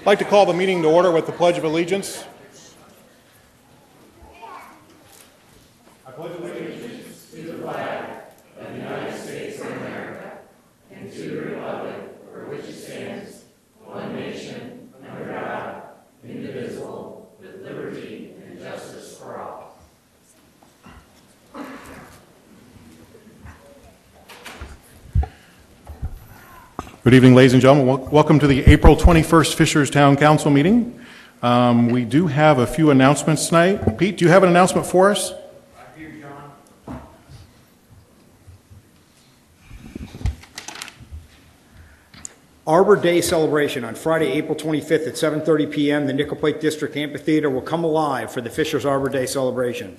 I'd like to call the meeting to order with the Pledge of Allegiance. I pledge allegiance to the flag of the United States of America and to the republic for which it stands, one nation, under God, indivisible, with liberty and justice for all. Good evening, ladies and gentlemen. Welcome to the April 21st Fishers Town Council meeting. We do have a few announcements tonight. Pete, do you have an announcement for us? I do, John. Arbor Day celebration on Friday, April 25th at 7:30 p.m. The Nickel Plate District Amphitheater will come alive for the Fishers Arbor Day celebration.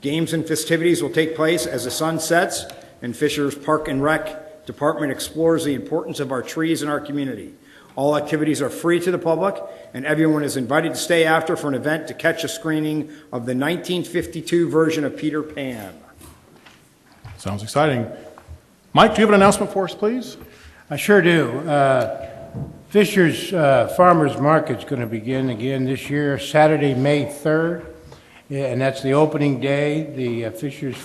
Games and festivities will take place as the sun sets and Fishers Park and Rec Department explores the importance of our trees in our community. All activities are free to the public, and everyone is invited to stay after for an event to catch a screening of the 1952 version of Peter Pan. Sounds exciting. Mike, do you have an announcement for us, please? I sure do. Fishers Farmers Market is going to begin again this year, Saturday, May 3rd. Yeah, and that's the opening day. The Fishers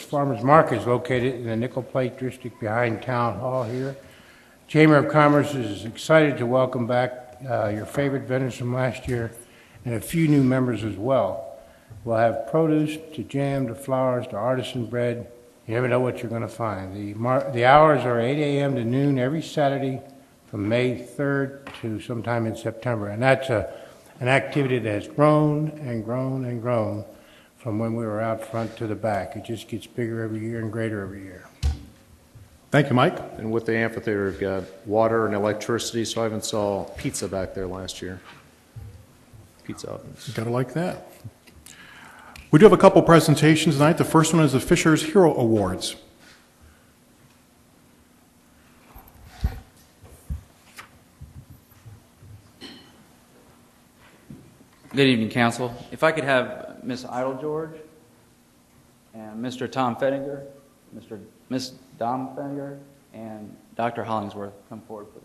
Farmers Market is located in the Nickel Plate District behind Town Hall here. Chamber of Commerce is excited to welcome back your favorite vendors from last year and a few new members as well. We'll have produce to jam to flowers to artisan bread. You never know what you're going to find. The hours are 8 a.m. to noon every Saturday from May 3rd to sometime in September. And that's an activity that has grown and grown and grown from when we were out front to the back. It just gets bigger every year and greater every year. Thank you, Mike. And with the amphitheater, we've got water and electricity, so I even saw pizza back there last year. Pizza ovens. You gotta like that. We do have a couple presentations tonight. The first one is the Fishers Hero Awards. Good evening, Council. If I could have Ms. Idle-George and Mr. Tom Fettinger, Ms. Dom Fettinger, and Dr. Hollingsworth come forward, please.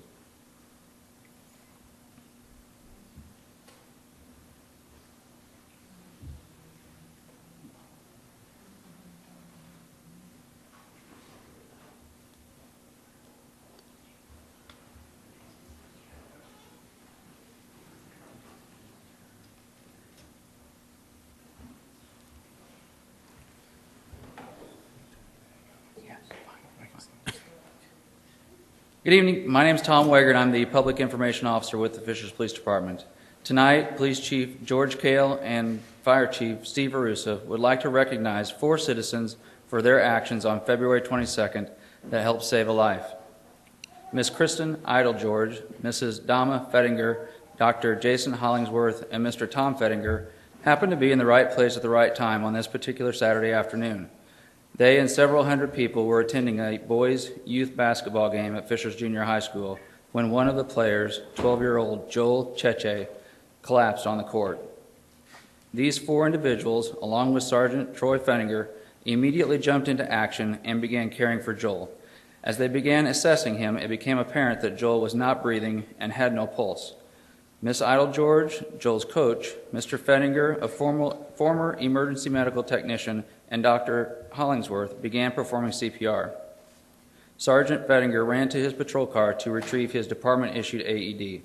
Good evening. My name is Tom Weigert. I'm the Public Information Officer with the Fishers Police Department. Tonight, Police Chief George Kale and Fire Chief Steve Arusa would like to recognize 4 citizens for their actions on February 22nd that helped save a life. Ms. Kristen Idle-George, Mrs. Dama Fettinger, Dr. Jason Hollingsworth, and Mr. Tom Fettinger happened to be in the right place at the right time on this particular Saturday afternoon. They and several hundred people were attending a boys' youth basketball game at Fishers Junior High School when one of the players, 12-year-old Joel Cheche, collapsed on the court. These 4 individuals, along with Sergeant Troy Fettinger, immediately jumped into action and began caring for Joel. As they began assessing him, it became apparent that Joel was not breathing and had no pulse. Miss Idle-George, Joel's coach, Mr. Fettinger, a former emergency medical technician, and Dr. Hollingsworth began performing CPR. Sergeant Fettinger ran to his patrol car to retrieve his department-issued AED.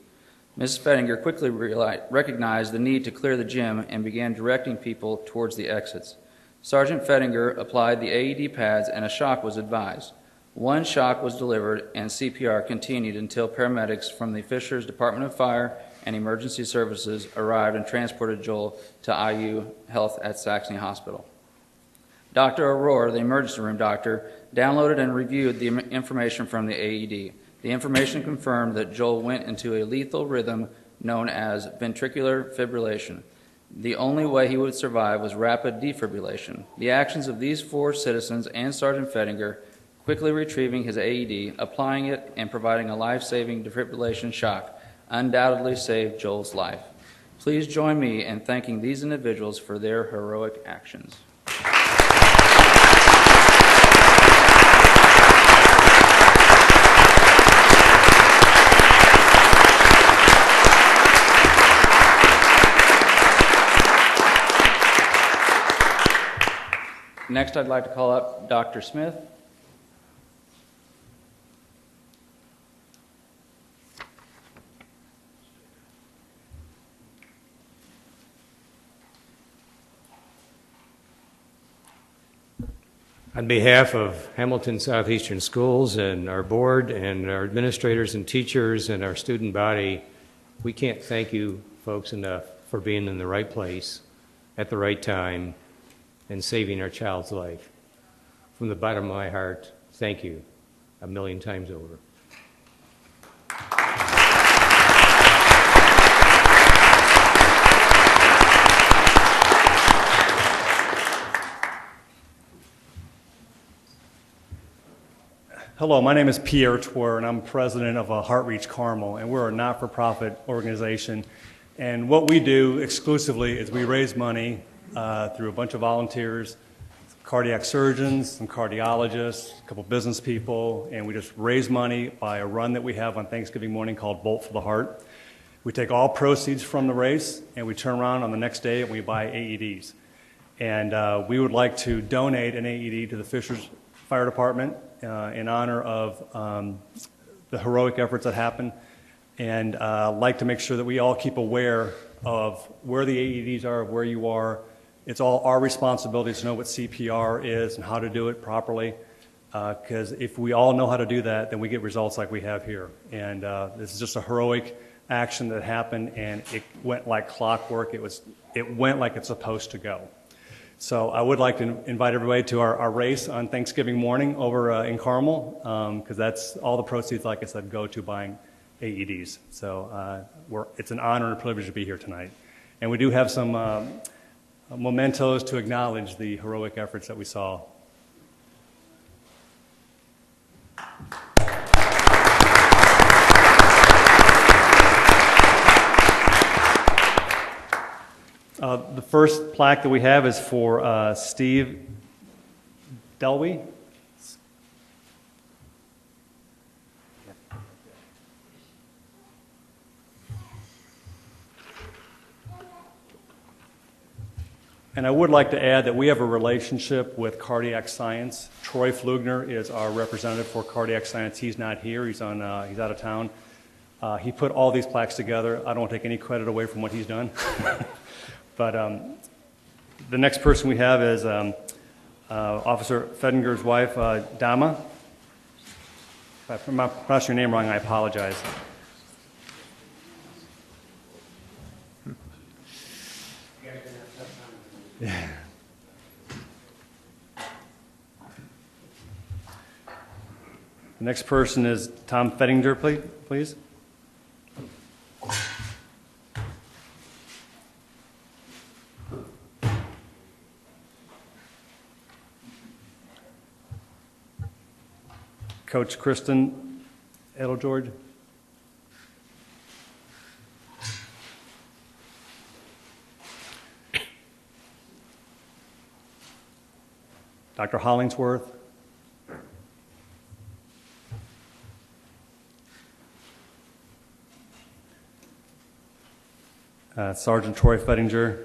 Mrs. Fettinger quickly recognized the need to clear the gym and began directing people towards the exits. Sergeant Fettinger applied the AED pads and a shock was advised. 1 shock was delivered and CPR continued until paramedics from the Fishers Department of Fire and Emergency Services arrived and transported Joel to IU Health at Saxony Hospital. Dr. Aurora, the emergency room doctor, downloaded and reviewed the information from the AED. The information confirmed that Joel went into a lethal rhythm known as ventricular fibrillation. The only way he would survive was rapid defibrillation. The actions of these 4 citizens and Sergeant Fettinger, quickly retrieving his AED, applying it, and providing a life-saving defibrillation shock, undoubtedly saved Joel's life. Please join me in thanking these individuals for their heroic actions. Next, I'd like to call up Dr. Smith. On behalf of Hamilton Southeastern Schools and our board and our administrators and teachers and our student body, we can't thank you folks enough for being in the right place at the right time and saving our child's life. From the bottom of my heart, thank you a million times over. Hello, my name is Pierre Twer, and I'm president of HeartReach Carmel, and we're a not-for-profit organization. And what we do exclusively is we raise money through a bunch of volunteers, cardiac surgeons, some cardiologists, a couple business people, and we just raise money by a run that we have on Thanksgiving morning called Bolt for the Heart. We take all proceeds from the race, and we turn around on the next day and we buy AEDs. And we would like to donate an AED to the Fishers Fire Department in honor of the heroic efforts that happen, and like to make sure that we all keep aware of where the AEDs are, where you are. It's all our responsibility to know what CPR is and how to do it properly, because if we all know how to do that, then we get results like we have here. And this is just a heroic action that happened, and it went like clockwork. It went like it's supposed to go. So I would like to invite everybody to our race on Thanksgiving morning over in Carmel, because that's all the proceeds, like I said, go to buying AEDs. So it's an honor and a privilege to be here tonight. And we do have some mementos to acknowledge the heroic efforts that we saw. The first plaque that we have is for Steve Delwy. And I would like to add that we have a relationship with Cardiac Science. Troy Flugner is our representative for Cardiac Science. He's not here. He's out of town. He put all these plaques together. I don't take any credit away from what he's done. But the next person we have is Officer Fedinger's wife, Dama. If I pronounce your name wrong, I apologize. Yeah. The next person is Tom Fedinger, please. Coach Kristen Edelgeorge. Dr. Hollingsworth. Sergeant Troy Fedinger.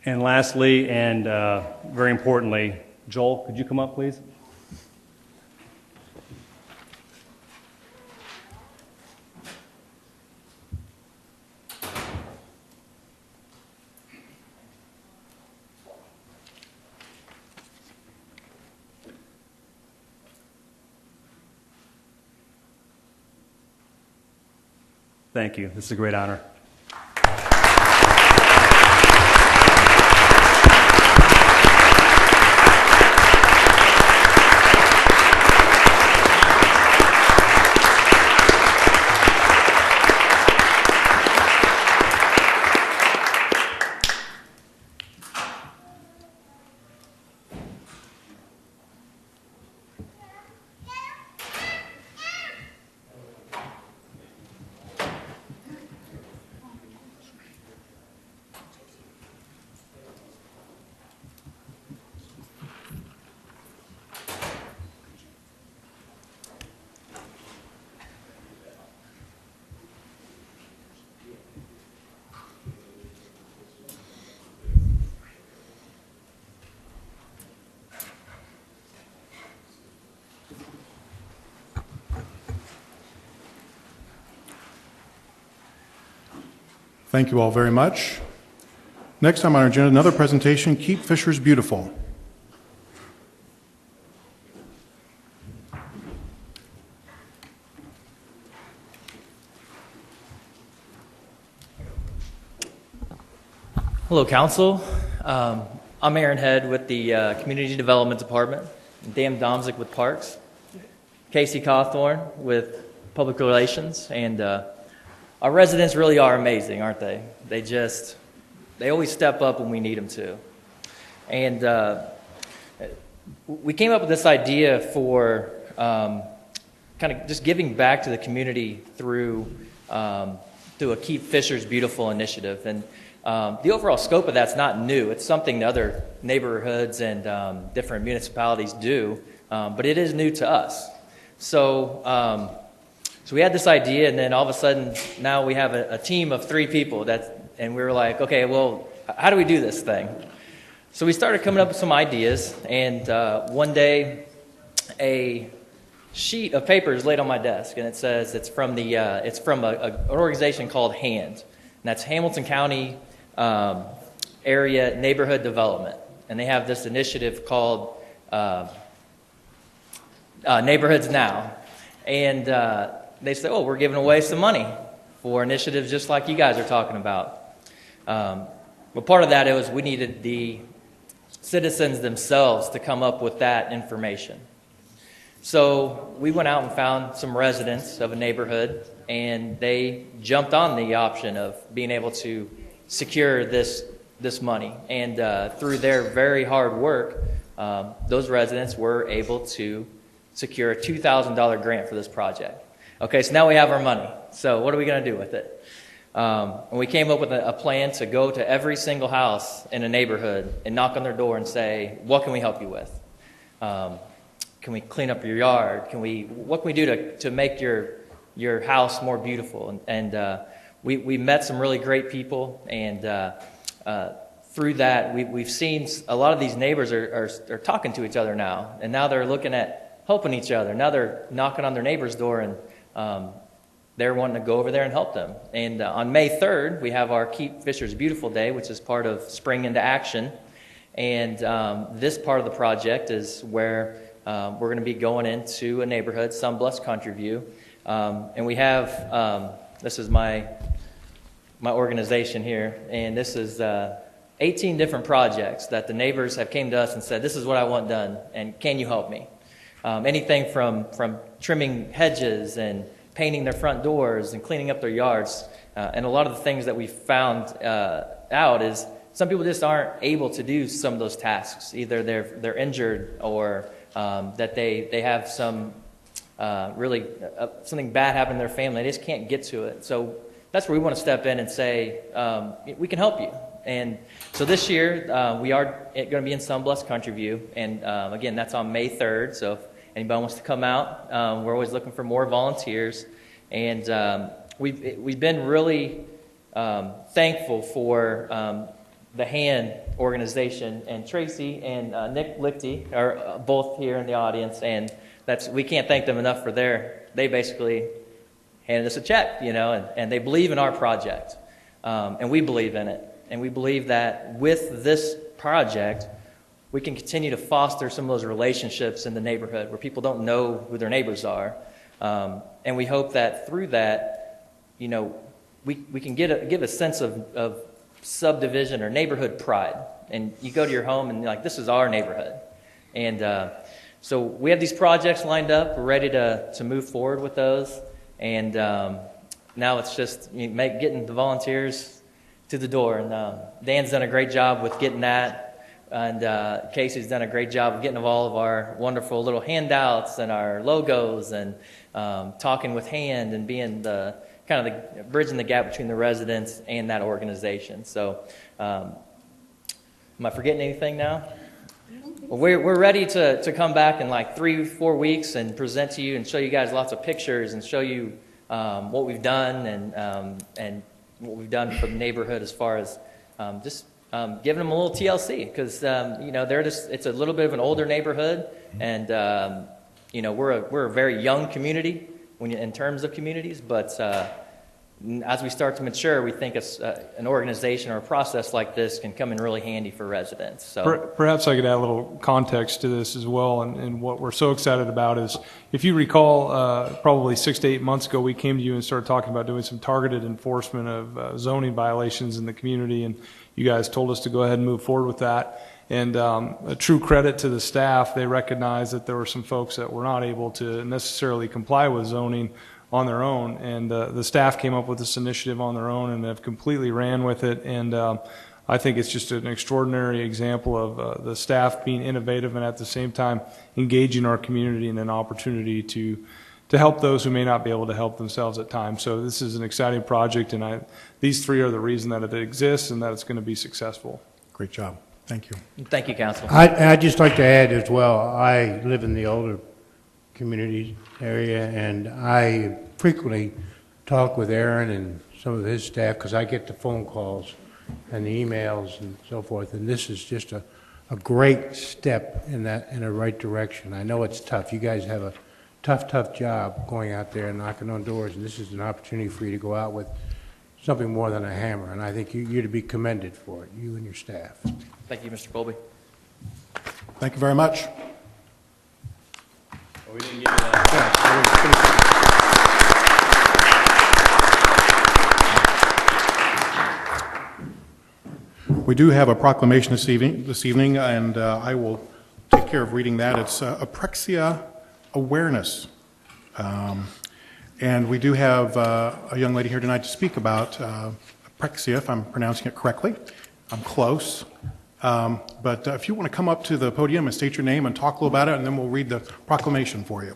And lastly, and very importantly, Joel, could you come up, please? Thank you. This is a great honor. Thank you all very much. Next time on our agenda, another presentation, Keep Fishers Beautiful. Hello, Council. I'm Aaron Head with the Community Development Department, Dan Domzik with Parks, Casey Cawthorn with Public Relations, and our residents really are amazing, aren't they? They always step up when we need them to. And we came up with this idea for kind of just giving back to the community through a Keep Fishers Beautiful initiative. And the overall scope of that's not new. It's something that other neighborhoods and different municipalities do, but it is new to us. So we had this idea, and then all of a sudden, now we have a team of 3 people, and we were like, okay, well, how do we do this thing? So we started coming up with some ideas, and one day, a sheet of paper is laid on my desk, and it says it's from an organization called HAND, and that's Hamilton County Area Neighborhood Development, and they have this initiative called Neighborhoods Now, and they say, oh, we're giving away some money for initiatives just like you guys are talking about. But part of that was we needed the citizens themselves to come up with that information. So we went out and found some residents of a neighborhood, and they jumped on the option of being able to secure this money. And through their very hard work, those residents were able to secure a $2,000 grant for this project. Okay, so now we have our money. So what are we going to do with it? And we came up with a plan to go to every single house in a neighborhood and knock on their door and say, what can we help you with? Can we clean up your yard? What can we do to make your house more beautiful? And we met some really great people, and through that, we've seen a lot of these neighbors are talking to each other now, and now they're looking at helping each other. Now they're knocking on their neighbor's door, and they're wanting to go over there and help them. And on May 3rd, we have our Keep Fishers Beautiful Day, which is part of Spring into Action. And this part of the project is where we're going to be going into a neighborhood, Sunblest Country View. And we have, this is my organization here, and this is 18 different projects that the neighbors have came to us and said, this is what I want done, and can you help me? Anything from trimming hedges and painting their front doors and cleaning up their yards. And a lot of the things that we found out is some people just aren't able to do some of those tasks. Either they're injured, or that they have some something bad happen in their family. They just can't get to it. So that's where we want to step in and say, we can help you. And so this year, we are going to be in Sunblest Country View. And again, that's on May 3rd. So if anybody wants to come out, we're always looking for more volunteers. And we've been really thankful for the HAND organization, and Tracy and Nick Lichty are both here in the audience, and we can't thank them enough for they basically handed us a check, and they believe in our project, and we believe in it, and we believe that with this project, we can continue to foster some of those relationships in the neighborhood where people don't know who their neighbors are, and we hope that through that, we can give a sense of subdivision or neighborhood pride. And you go to your home and you're like, this is our neighborhood. And so we have these projects lined up. We're ready to move forward with those. And now it's just getting the volunteers to the door. And Dan's done a great job with getting that. And Casey's done a great job of getting all of our wonderful little handouts and our logos, and talking with HAND and being the bridging the gap between the residents and that organization. So, am I forgetting anything now? Well, we're ready to come back in like 3-4 weeks and present to you and show you guys lots of pictures and show you what we've done and what we've done for the neighborhood as far as just giving them a little TLC, because it's a little bit of an older neighborhood, and we're a very young community in terms of communities, but as we start to mature, we think an organization or a process like this can come in really handy for residents. So Perhaps I could add a little context to this as well, and what we're so excited about is, if you recall, probably 6 to 8 months ago, we came to you and started talking about doing some targeted enforcement of zoning violations in the community, and you guys told us to go ahead and move forward with that. And a true credit to the staff, they recognized that there were some folks that were not able to necessarily comply with zoning on their own, and the staff came up with this initiative on their own and have completely ran with it. And I think it's just an extraordinary example of the staff being innovative and at the same time engaging our community in an opportunity to help those who may not be able to help themselves at times. So this is an exciting project, and these three are the reason that it exists and that it's going to be successful. Great job. Thank you. thank you, Council. I'd just like to add as well, I live in the older community area, and I frequently talk with Aaron and some of his staff, because I get the phone calls and the emails and so forth, and this is just a great step in the right direction. I know it's tough. You guys have a tough job going out there and knocking on doors, and this is an opportunity for you to go out with something more than a hammer, and I think you're to be commended for it, you and your staff. Thank you, Mr. Colby. Thank you very much. We didn't get to that. We do have a proclamation this evening, and I will take care of reading that. It's Apraxia Awareness. And we do have a young lady here tonight to speak about apraxia, if I'm pronouncing it correctly. I'm close. But if you want to come up to the podium and state your name and talk a little about it, and then we'll read the proclamation for you.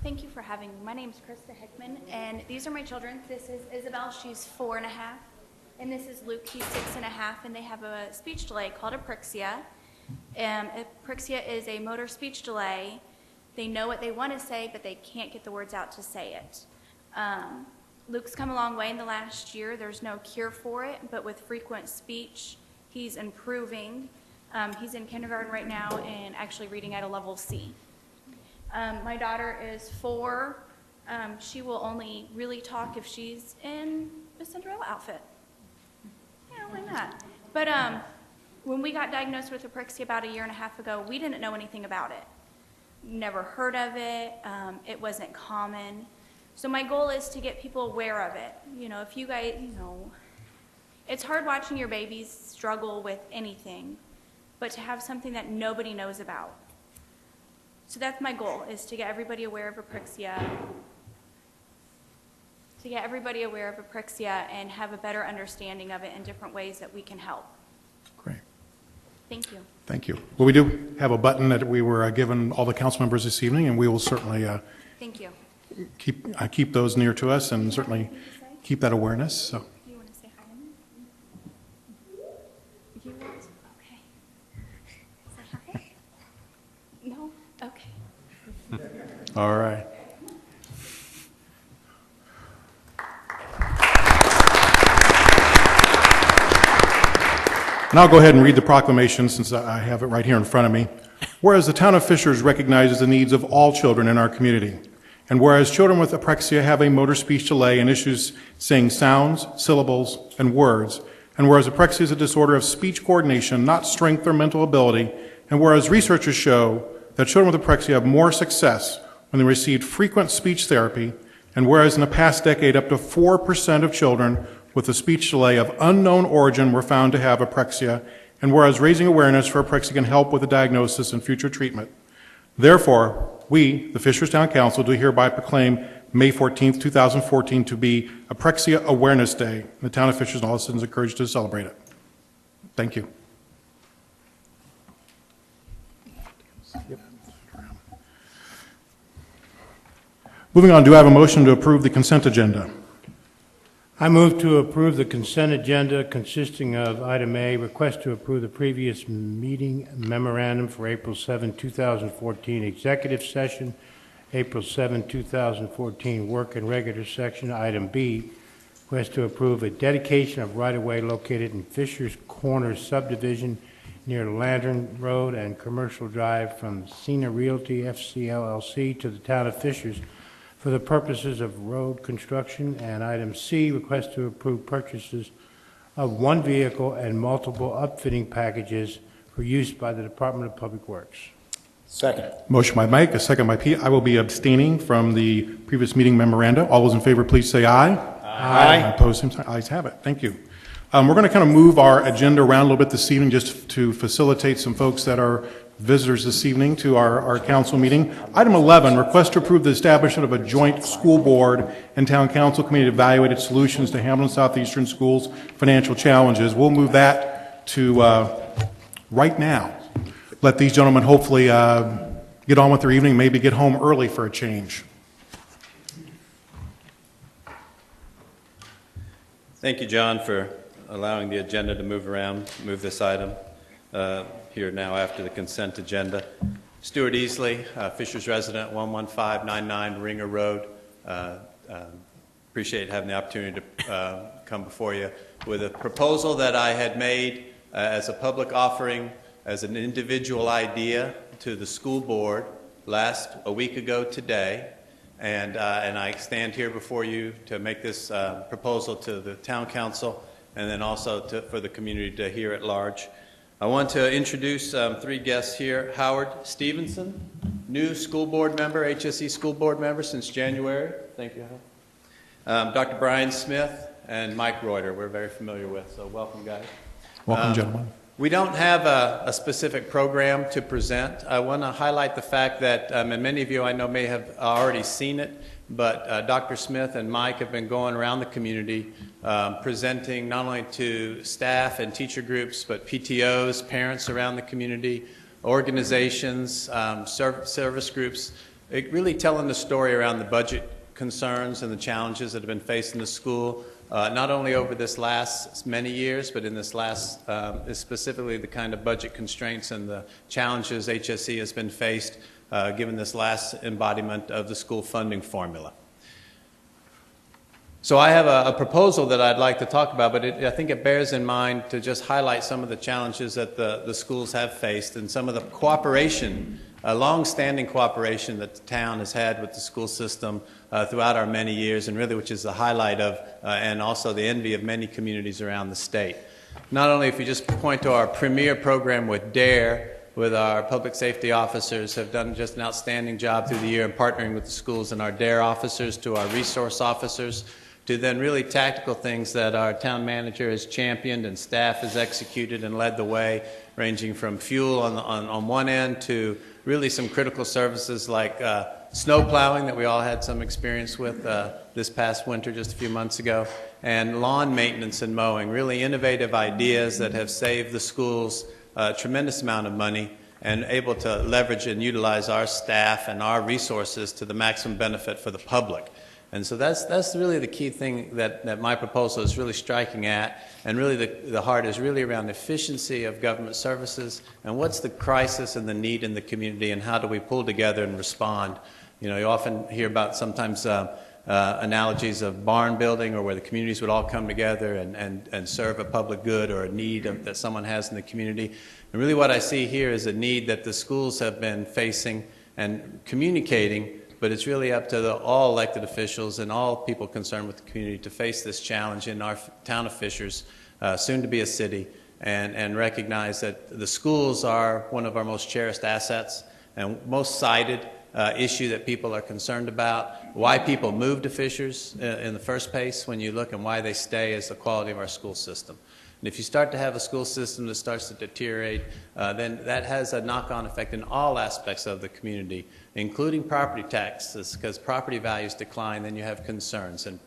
Thank you for having me. My name is Krista Hickman, and these are my children. This is Isabel, she's 4.5, and this is Luke, he's 6.5, and they have a speech delay called apraxia. Apraxia is a motor speech delay. They know what they want to say, but they can't get the words out to say it. Luke's come a long way in the last year. There's no cure for it, but with frequent speech, he's improving. He's in kindergarten right now and actually reading at a level C. My daughter is 4. She will only really talk if she's in a Cinderella outfit. Yeah, why not? But when we got diagnosed with apraxia about 1.5 years ago, we didn't know anything about it. Never heard of it. It wasn't common. So my goal is to get people aware of it. You know, if you guys, it's hard watching your babies struggle with anything, but to have something that nobody knows about. So that's my goal, is to get everybody aware of apraxia, and have a better understanding of it in different ways that we can help. Great. Thank you. Thank you. Well, we do have a button that we were given all the council members this evening, and we will certainly Thank you. keep those near to us and certainly keep that awareness. So. Do you want to say hi to me? You want to? Okay. Say hi? No? Okay. All right. And I'll go ahead and read the proclamation since I have it right here in front of me. Whereas the town of Fishers recognizes the needs of all children in our community, and whereas children with apraxia have a motor speech delay and issues saying sounds, syllables, and words, and whereas apraxia is a disorder of speech coordination, not strength or mental ability, and whereas researchers show that children with apraxia have more success when they receive frequent speech therapy, and whereas in the past decade up to 4% of children with a speech delay of unknown origin were found to have apraxia, and whereas raising awareness for apraxia can help with the diagnosis and future treatment. Therefore, we, the Fishers Town Council, do hereby proclaim May 14th, 2014 to be Apraxia Awareness Day. The town of Fishers and all its citizens encouraged to celebrate it. Thank you. Moving on, do I have a motion to approve the consent agenda? I move to approve the consent agenda consisting of item A, request to approve the previous meeting memorandum for April 7, 2014 executive session, April 7, 2014 work and regular session. Item B, Request to approve a dedication of right-of-way located in Fisher's Corner subdivision near Lantern Road and Commercial Drive from Cena Realty FC LLC to the town of Fishers for the purposes of road construction. And item C, request to approve purchases of one vehicle and multiple upfitting packages for use by the Department of Public Works. Second. Motion by Mike, a second by Pete. I will be abstaining from the previous meeting memoranda. All those in favor, please say aye. Aye. Opposed, same sign. Ayes have it. Thank you. We're going to kind of move our agenda around a little bit this evening just to facilitate some folks that are visitors this evening to our council meeting. Item 11, request to approve the establishment of a joint school board and town council committee to evaluate its solutions to Hamilton Southeastern Schools' financial challenges. We'll move that to right now. Let these gentlemen hopefully get on with their evening, maybe get home early for a change. Thank you, John, for allowing the agenda to move this item here now after the consent agenda. Stuart Easley, Fishers resident, 11599 Ringer Road. Appreciate having the opportunity to come before you with a proposal that I had made as a public offering, as an individual idea to the school board a week ago today. And I stand here before you to make this proposal to the town council and then also for the community to hear at large. I want to introduce three guests here. Howard Stevenson, new school board member, HSE school board member since January. Thank you, Howard. Dr. Brian Smith and Mike Reuter, we're very familiar with, so welcome, guys. Welcome, gentlemen. We don't have a specific program to present. I want to highlight the fact that, and many of you I know may have already seen it, but Dr. Smith and Mike have been going around the community presenting not only to staff and teacher groups, but PTOs, parents around the community, organizations, service groups, really telling the story around the budget concerns and the challenges that have been facing the school, not only over this last many years, but in this last, specifically the kind of budget constraints and the challenges HSE has been faced given this last embodiment of the school funding formula. So I have a proposal that I'd like to talk about, but I think it bears in mind to just highlight some of the challenges that the schools have faced and some of the cooperation, long-standing cooperation that the town has had with the school system throughout our many years, and really which is the highlight of and also the envy of many communities around the state. Not only if you just point to our premier program with DARE, with our public safety officers have done just an outstanding job through the year in partnering with the schools and our DARE officers to our resource officers, to then really tactical things that our town manager has championed and staff has executed and led the way, ranging from fuel on one end to really some critical services like snow plowing that we all had some experience with this past winter just a few months ago, and lawn maintenance and mowing, really innovative ideas that have saved the schools a tremendous amount of money and able to leverage and utilize our staff and our resources to the maximum benefit for the public. And so that's really the key thing that my proposal is really striking at, and really the heart is really around efficiency of government services and what's the crisis and the need in the community and how do we pull together and respond. You know, you often hear about sometimes analogies of barn building or where the communities would all come together and serve a public good or a need that someone has in the community. And really what I see here is a need that the schools have been facing and communicating, but it's really up to all elected officials and all people concerned with the community to face this challenge in our town of Fishers, soon to be a city, and recognize that the schools are one of our most cherished assets and most cited issue that people are concerned about. Why people move to Fishers in the first place when you look, and why they stay, is the quality of our school system. And if you start to have a school system that starts to deteriorate, then that has a knock-on effect in all aspects of the community, including property taxes, because property values decline, then you have concerns. And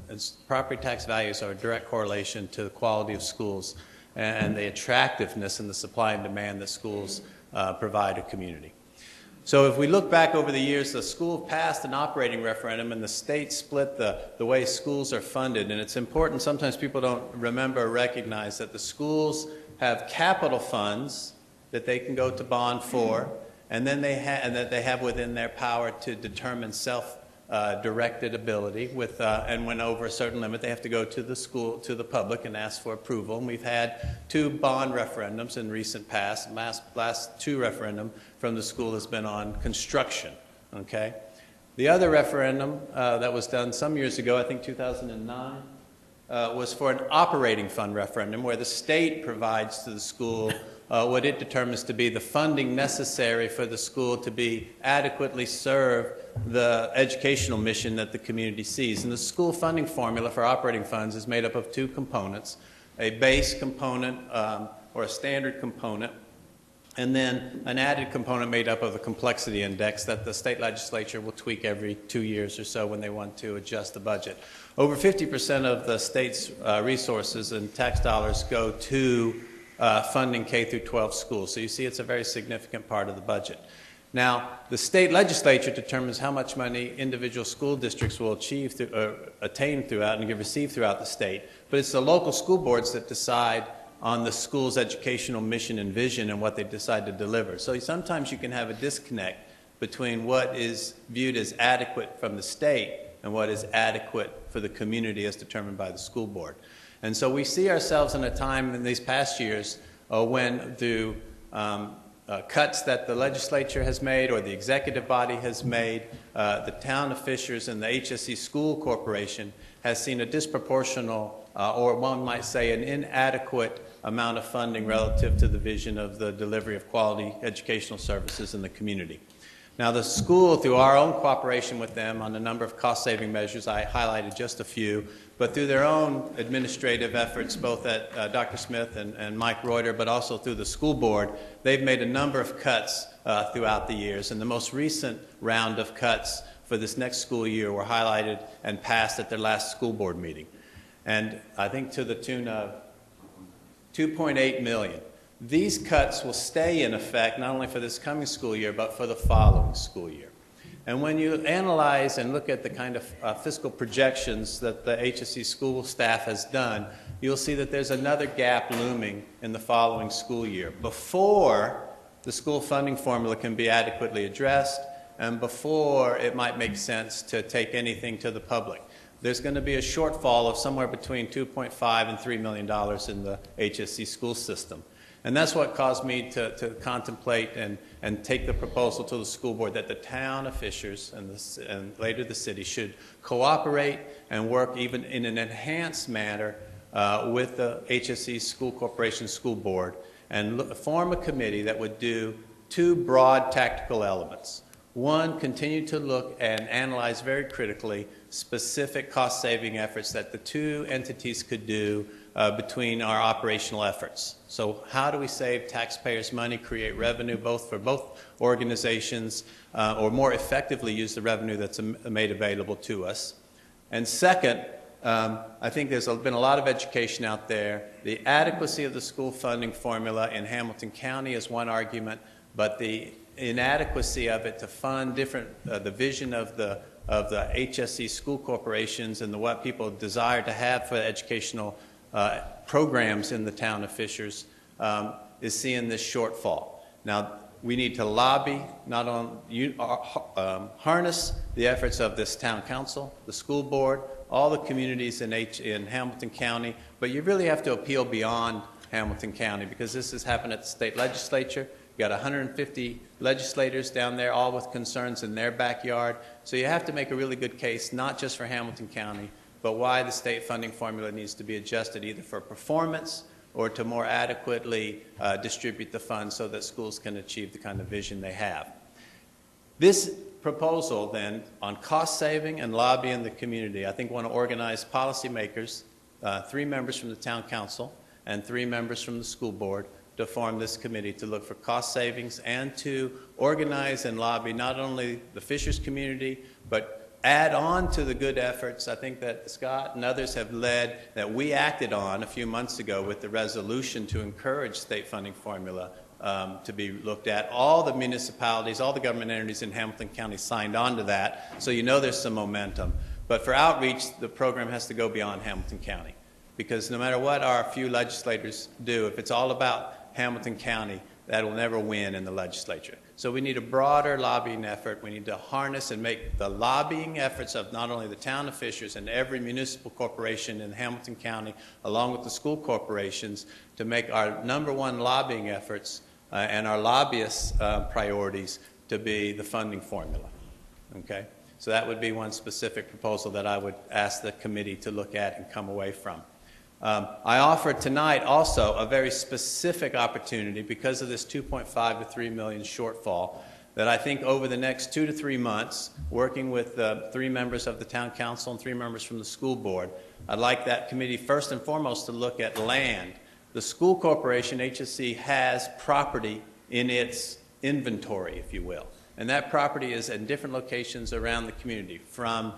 property tax values are a direct correlation to the quality of schools and the attractiveness and the supply and demand that schools provide a community. So if we look back over the years, the school passed an operating referendum and the state split the way schools are funded. And it's important, sometimes people don't remember or recognize that the schools have capital funds that they can go to bond for, and then that they have within their power to determine directed ability with, and when over a certain limit, they have to go to the school, to the public and ask for approval. And we've had 2 bond referendums in recent past. Last 2 referendum from the school has been on construction, okay? The other referendum that was done some years ago, I think 2009, was for an operating fund referendum where the state provides to the school what it determines to be the funding necessary for the school to be adequately serve the educational mission that the community sees. And the school funding formula for operating funds is made up of 2 components, a base component or a standard component, and then an added component made up of a complexity index that the state legislature will tweak every 2 years or so when they want to adjust the budget. Over 50% of the state's resources and tax dollars go to funding K through 12 schools. So you see it's a very significant part of the budget. Now, the state legislature determines how much money individual school districts will attain throughout and receive throughout the state, but it's the local school boards that decide on the school's educational mission and vision and what they decide to deliver. So sometimes you can have a disconnect between what is viewed as adequate from the state and what is adequate for the community as determined by the school board. And so we see ourselves in a time in these past years when through cuts that the legislature has made or the executive body has made, the town of Fishers and the HSE School Corporation has seen a disproportional, or one might say an inadequate amount of funding relative to the vision of the delivery of quality educational services in the community. Now the school, through our own cooperation with them on a number of cost-saving measures, I highlighted just a few, but through their own administrative efforts, both at Dr. Smith and Mike Reuter, but also through the school board, they've made a number of cuts throughout the years. And the most recent round of cuts for this next school year were highlighted and passed at their last school board meeting. And I think to the tune of $2.8 million. These cuts will stay in effect not only for this coming school year, but for the following school year. And when you analyze and look at the kind of fiscal projections that the HSE school staff has done, you'll see that there's another gap looming in the following school year before the school funding formula can be adequately addressed and before it might make sense to take anything to the public. There's going to be a shortfall of somewhere between $2.5 and $3 million in the HSE school system. And that's what caused me to contemplate and take the proposal to the school board that the town of Fishers and later the city should cooperate and work even in an enhanced manner with the HSE School Corporation School Board and form a committee that would do 2 broad tactical elements. One, continue to look and analyze very critically specific cost-saving efforts that the 2 entities could do between our operational efforts. So how do we save taxpayers' money, create revenue both for both organizations, or more effectively use the revenue that's made available to us? And second, I think there's been a lot of education out there. The adequacy of the school funding formula in Hamilton County is one argument, but the inadequacy of it to fund different, the vision of the HSE school corporations and what people desire to have for educational programs in the town of Fishers is seeing this shortfall. Now, we need to lobby, not on harness the efforts of this town council, the school board, all the communities in Hamilton County, but you really have to appeal beyond Hamilton County because this has happened at the state legislature. You've got 150 legislators down there, all with concerns in their backyard. So you have to make a really good case, not just for Hamilton County, but why the state funding formula needs to be adjusted either for performance or to more adequately distribute the funds so that schools can achieve the kind of vision they have. This proposal then on cost saving and lobbying the community, I think want to organize policymakers, 3 members from the town council and 3 members from the school board to form this committee to look for cost savings and to organize and lobby not only the Fishers community, but add on to the good efforts I think that Scott and others have led that we acted on a few months ago with the resolution to encourage state funding formula to be looked at. All the municipalities, all the government entities in Hamilton County signed on to that, so you know there's some momentum. But for outreach, the program has to go beyond Hamilton County because no matter what our few legislators do, if it's all about Hamilton County, that will never win in the legislature. So we need a broader lobbying effort. We need to harness and make the lobbying efforts of not only the town of Fishers and every municipal corporation in Hamilton County, along with the school corporations, to make our number one lobbying efforts and our lobbyists' priorities to be the funding formula. Okay? So that would be one specific proposal that I would ask the committee to look at and come away from. I offer tonight also a very specific opportunity because of this 2.5 to 3 million shortfall that I think over the next 2 to 3 months, working with 3 members of the town council and 3 members from the school board, I'd like that committee first and foremost to look at land. The school corporation, HSC, has property in its inventory, if you will. And that property is in different locations around the community, from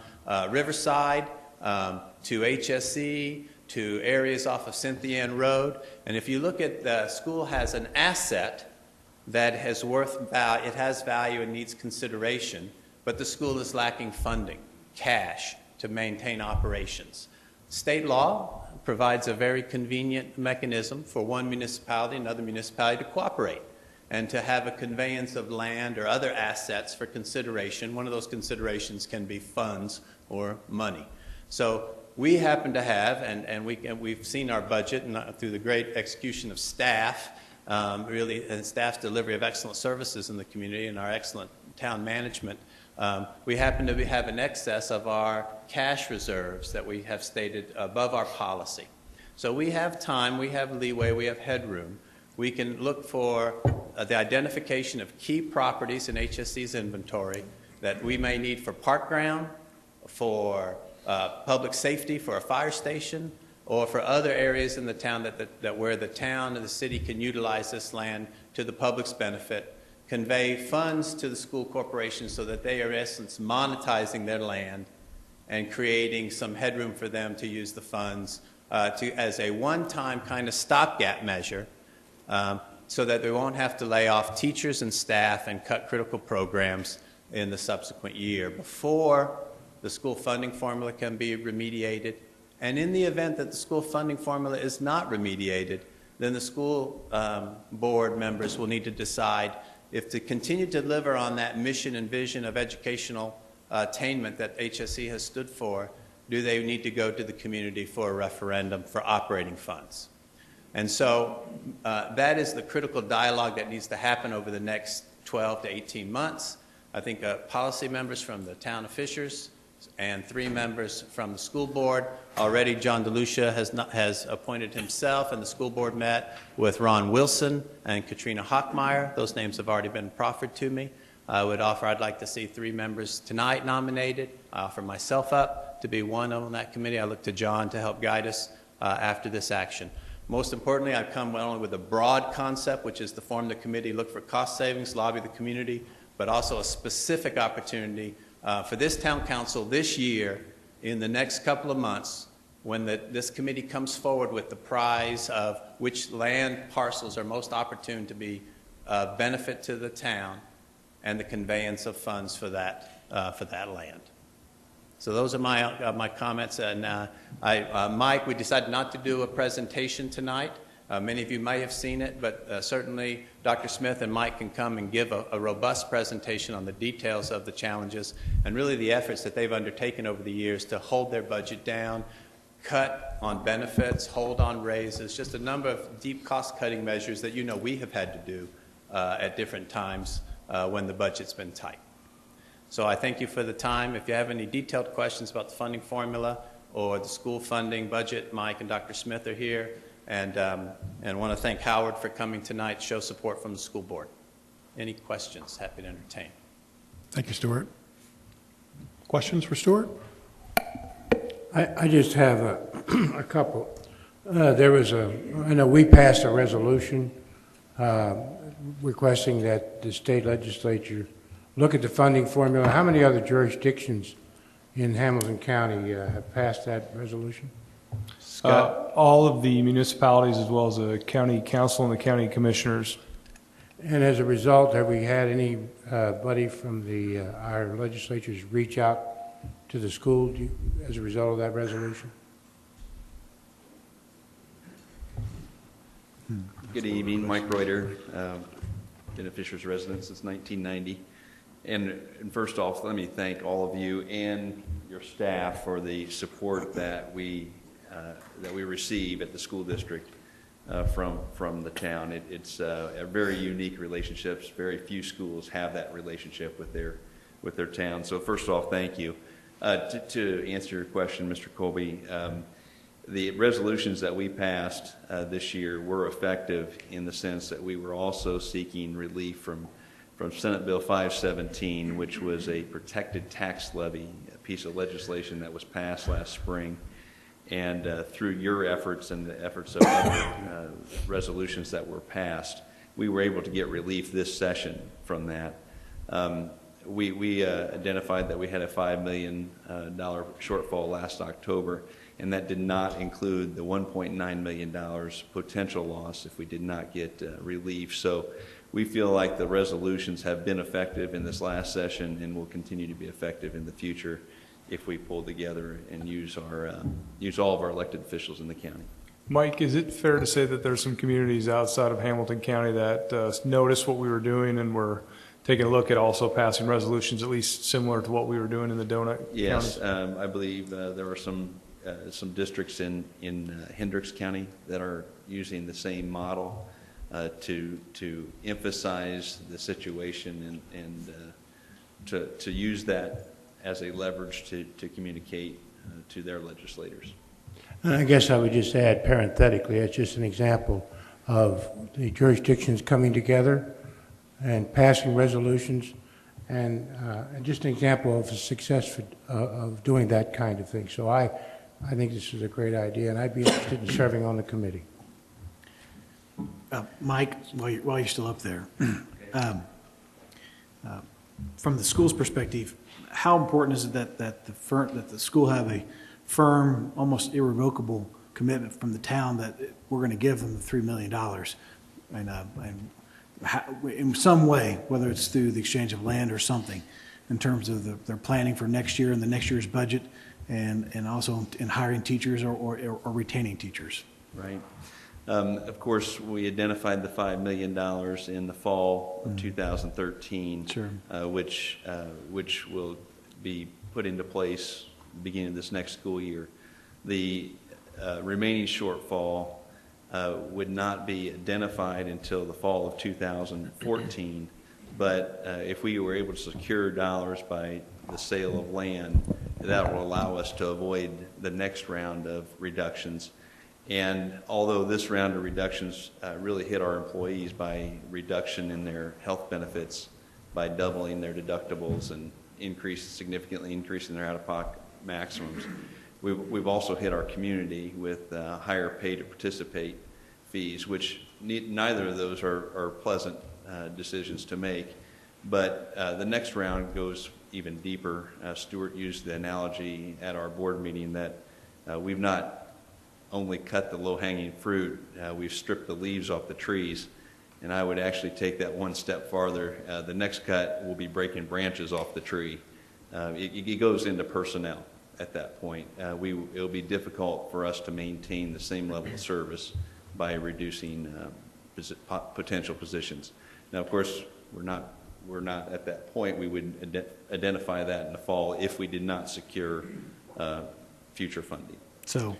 Riverside to HSC, to areas off of Cynthia Ann Road. And if you look at the school has an asset that has it has value and needs consideration, but the school is lacking funding, cash, to maintain operations. State law provides a very convenient mechanism for one municipality and another municipality to cooperate and to have a conveyance of land or other assets for consideration. One of those considerations can be funds or money. So we happen to have, and we've seen our budget and through the great execution of staff, really, and staff's delivery of excellent services in the community and our excellent town management, we happen to have an excess of our cash reserves that we have stated above our policy. So we have time, we have leeway, we have headroom. We can look for the identification of key properties in HSC's inventory that we may need for park ground, for public safety, for a fire station, or for other areas in the town that where the town and the city can utilize this land to the public's benefit, convey funds to the school corporation so that they are, in essence, monetizing their land and creating some headroom for them to use the funds as a one-time kind of stopgap measure so that they won't have to lay off teachers and staff and cut critical programs in the subsequent year before the school funding formula can be remediated. And in the event that the school funding formula is not remediated, then the school board members will need to decide if to continue to deliver on that mission and vision of educational attainment that HSC has stood for, do they need to go to the community for a referendum for operating funds? And so that is the critical dialogue that needs to happen over the next 12 to 18 months. I think policy members from the town of Fishers and 3 members from the school board. Already John DeLucia has appointed himself, and the school board met with Ron Wilson and Katrina Hockmeyer. Those names have already been proffered to me. I'd like to see 3 members tonight nominated. I offer myself up to be one on that committee. I look to John to help guide us after this action. Most importantly, I've come not only with a broad concept, which is to form the committee, look for cost savings, lobby the community, but also a specific opportunity for this town council this year, in the next couple of months, when this committee comes forward with the prize of which land parcels are most opportune to be benefit to the town and the conveyance of funds for that land. So those are my comments. And Mike, we decided not to do a presentation tonight. Many of you may have seen it, but certainly Dr. Smith and Mike can come and give a robust presentation on the details of the challenges and really the efforts that they've undertaken over the years to hold their budget down, cut on benefits, hold on raises, just a number of deep cost-cutting measures that we have had to do at different times when the budget's been tight. So I thank you for the time. If you have any detailed questions about the funding formula or the school funding budget, Mike and Dr. Smith are here. And want to thank Howard for coming tonight, show support from the school board. Any questions? Happy to entertain. Thank you, Stuart. Questions for Stuart? I just have a couple. I know we passed a resolution requesting that the state legislature look at the funding formula. How many other jurisdictions in Hamilton County have passed that resolution? All of the municipalities, as well as the county council and the county commissioners. And as a result, have we had anybody from our legislatures reach out to the school as a result of that resolution? Good evening, Mike Reuter, been a Fishers resident since 1990. And first off, let me thank all of you and your staff for the support that we receive at the school district from the town. It's a very unique relationships. Very few schools have that relationship with their town. So first off, thank you. To answer your question, Mr. Colby, the resolutions that we passed this year were effective in the sense that we were also seeking relief from Senate Bill 517, which was a protected tax levy, a piece of legislation that was passed last spring. And through your efforts and the efforts of other resolutions that were passed, we were able to get relief this session from that. We identified that we had a $5 million shortfall last October, and that did not include the $1.9 million potential loss if we did not get relief. So we feel like the resolutions have been effective in this last session and will continue to be effective in the future if we pull together and use all of our elected officials in the county. Mike, is it fair to say that there's some communities outside of Hamilton County that noticed what we were doing and were taking a look at also passing resolutions at least similar to what we were doing in the donut Yes, counties? I believe there were some districts in Hendricks County that are using the same model to emphasize the situation and to use that as a leverage to communicate to their legislators. I guess I would just add parenthetically, it's just an example of the jurisdictions coming together and passing resolutions, and just an example of the success of doing that kind of thing. So I think this is a great idea, and I'd be interested in serving on the committee. Mike, while you're still up there, from the school's perspective, how important is it that the school have a firm, almost irrevocable commitment from the town that we're going to give them the $3 million, and in some way, whether it's through the exchange of land or something, in terms of their planning for next year and the next year's budget, and also in hiring teachers or retaining teachers? Right. Of course, we identified the $5 million in the fall of 2013, sure. Which will be put into place beginning of this next school year. The remaining shortfall would not be identified until the fall of 2014, but if we were able to secure dollars by the sale of land, that will allow us to avoid the next round of reductions. And although this round of reductions really hit our employees by reduction in their health benefits, by doubling their deductibles and significantly increasing their out-of-pocket maximums, we've also hit our community with higher pay to participate fees, which neither of those are pleasant decisions to make. But the next round goes even deeper. Stuart used the analogy at our board meeting that we've not only cut the low-hanging fruit, we've stripped the leaves off the trees. And I would actually take that one step farther. The next cut will be breaking branches off the tree. It goes into personnel at that point. It'll be difficult for us to maintain the same level of service by reducing potential positions. Now, of course, we're not at that point. We would identify that in the fall if we did not secure future funding. So,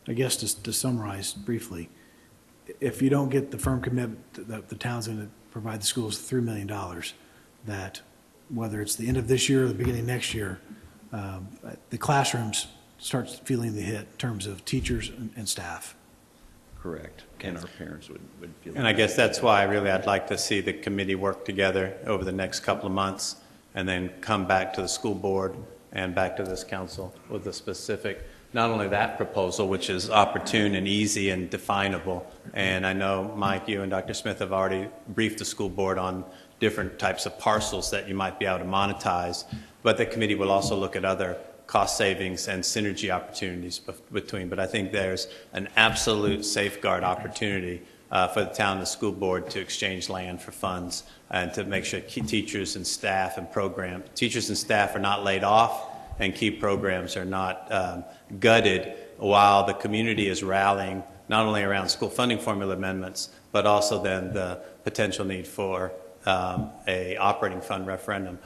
I guess to summarize briefly, if you don't get the firm commitment that the town's going to provide the schools $3 million, that whether it's the end of this year or the beginning of next year, the classrooms start feeling the hit in terms of teachers and staff. Correct. And our parents would feel that. And I guess that's why I'd like to see the committee work together over the next couple of months and then come back to the school board and back to this council with a specific, not only that proposal, which is opportune and easy and definable. And I know, Mike, you and Dr. Smith have already briefed the school board on different types of parcels that you might be able to monetize. But the committee will also look at other cost savings and synergy opportunities between. But I think there's an absolute safeguard opportunity for the town and the school board to exchange land for funds and to make sure key teachers and staff and teachers and staff are not laid off and key programs are not gutted while the community is rallying not only around school funding formula amendments, but also then the potential need for a operating fund referendum.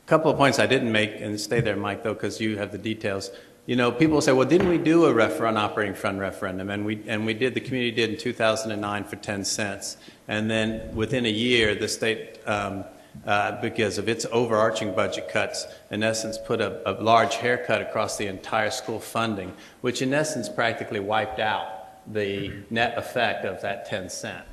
A couple of points I didn't make, and stay there, Mike, though, because you have the details. You know, people say, well, didn't we do an operating fund referendum? And we did, the community did in 2009 for 10 cents. And then within a year, the state, because of its overarching budget cuts, in essence put a large haircut across the entire school funding, which in essence practically wiped out the net effect of that 10 cent.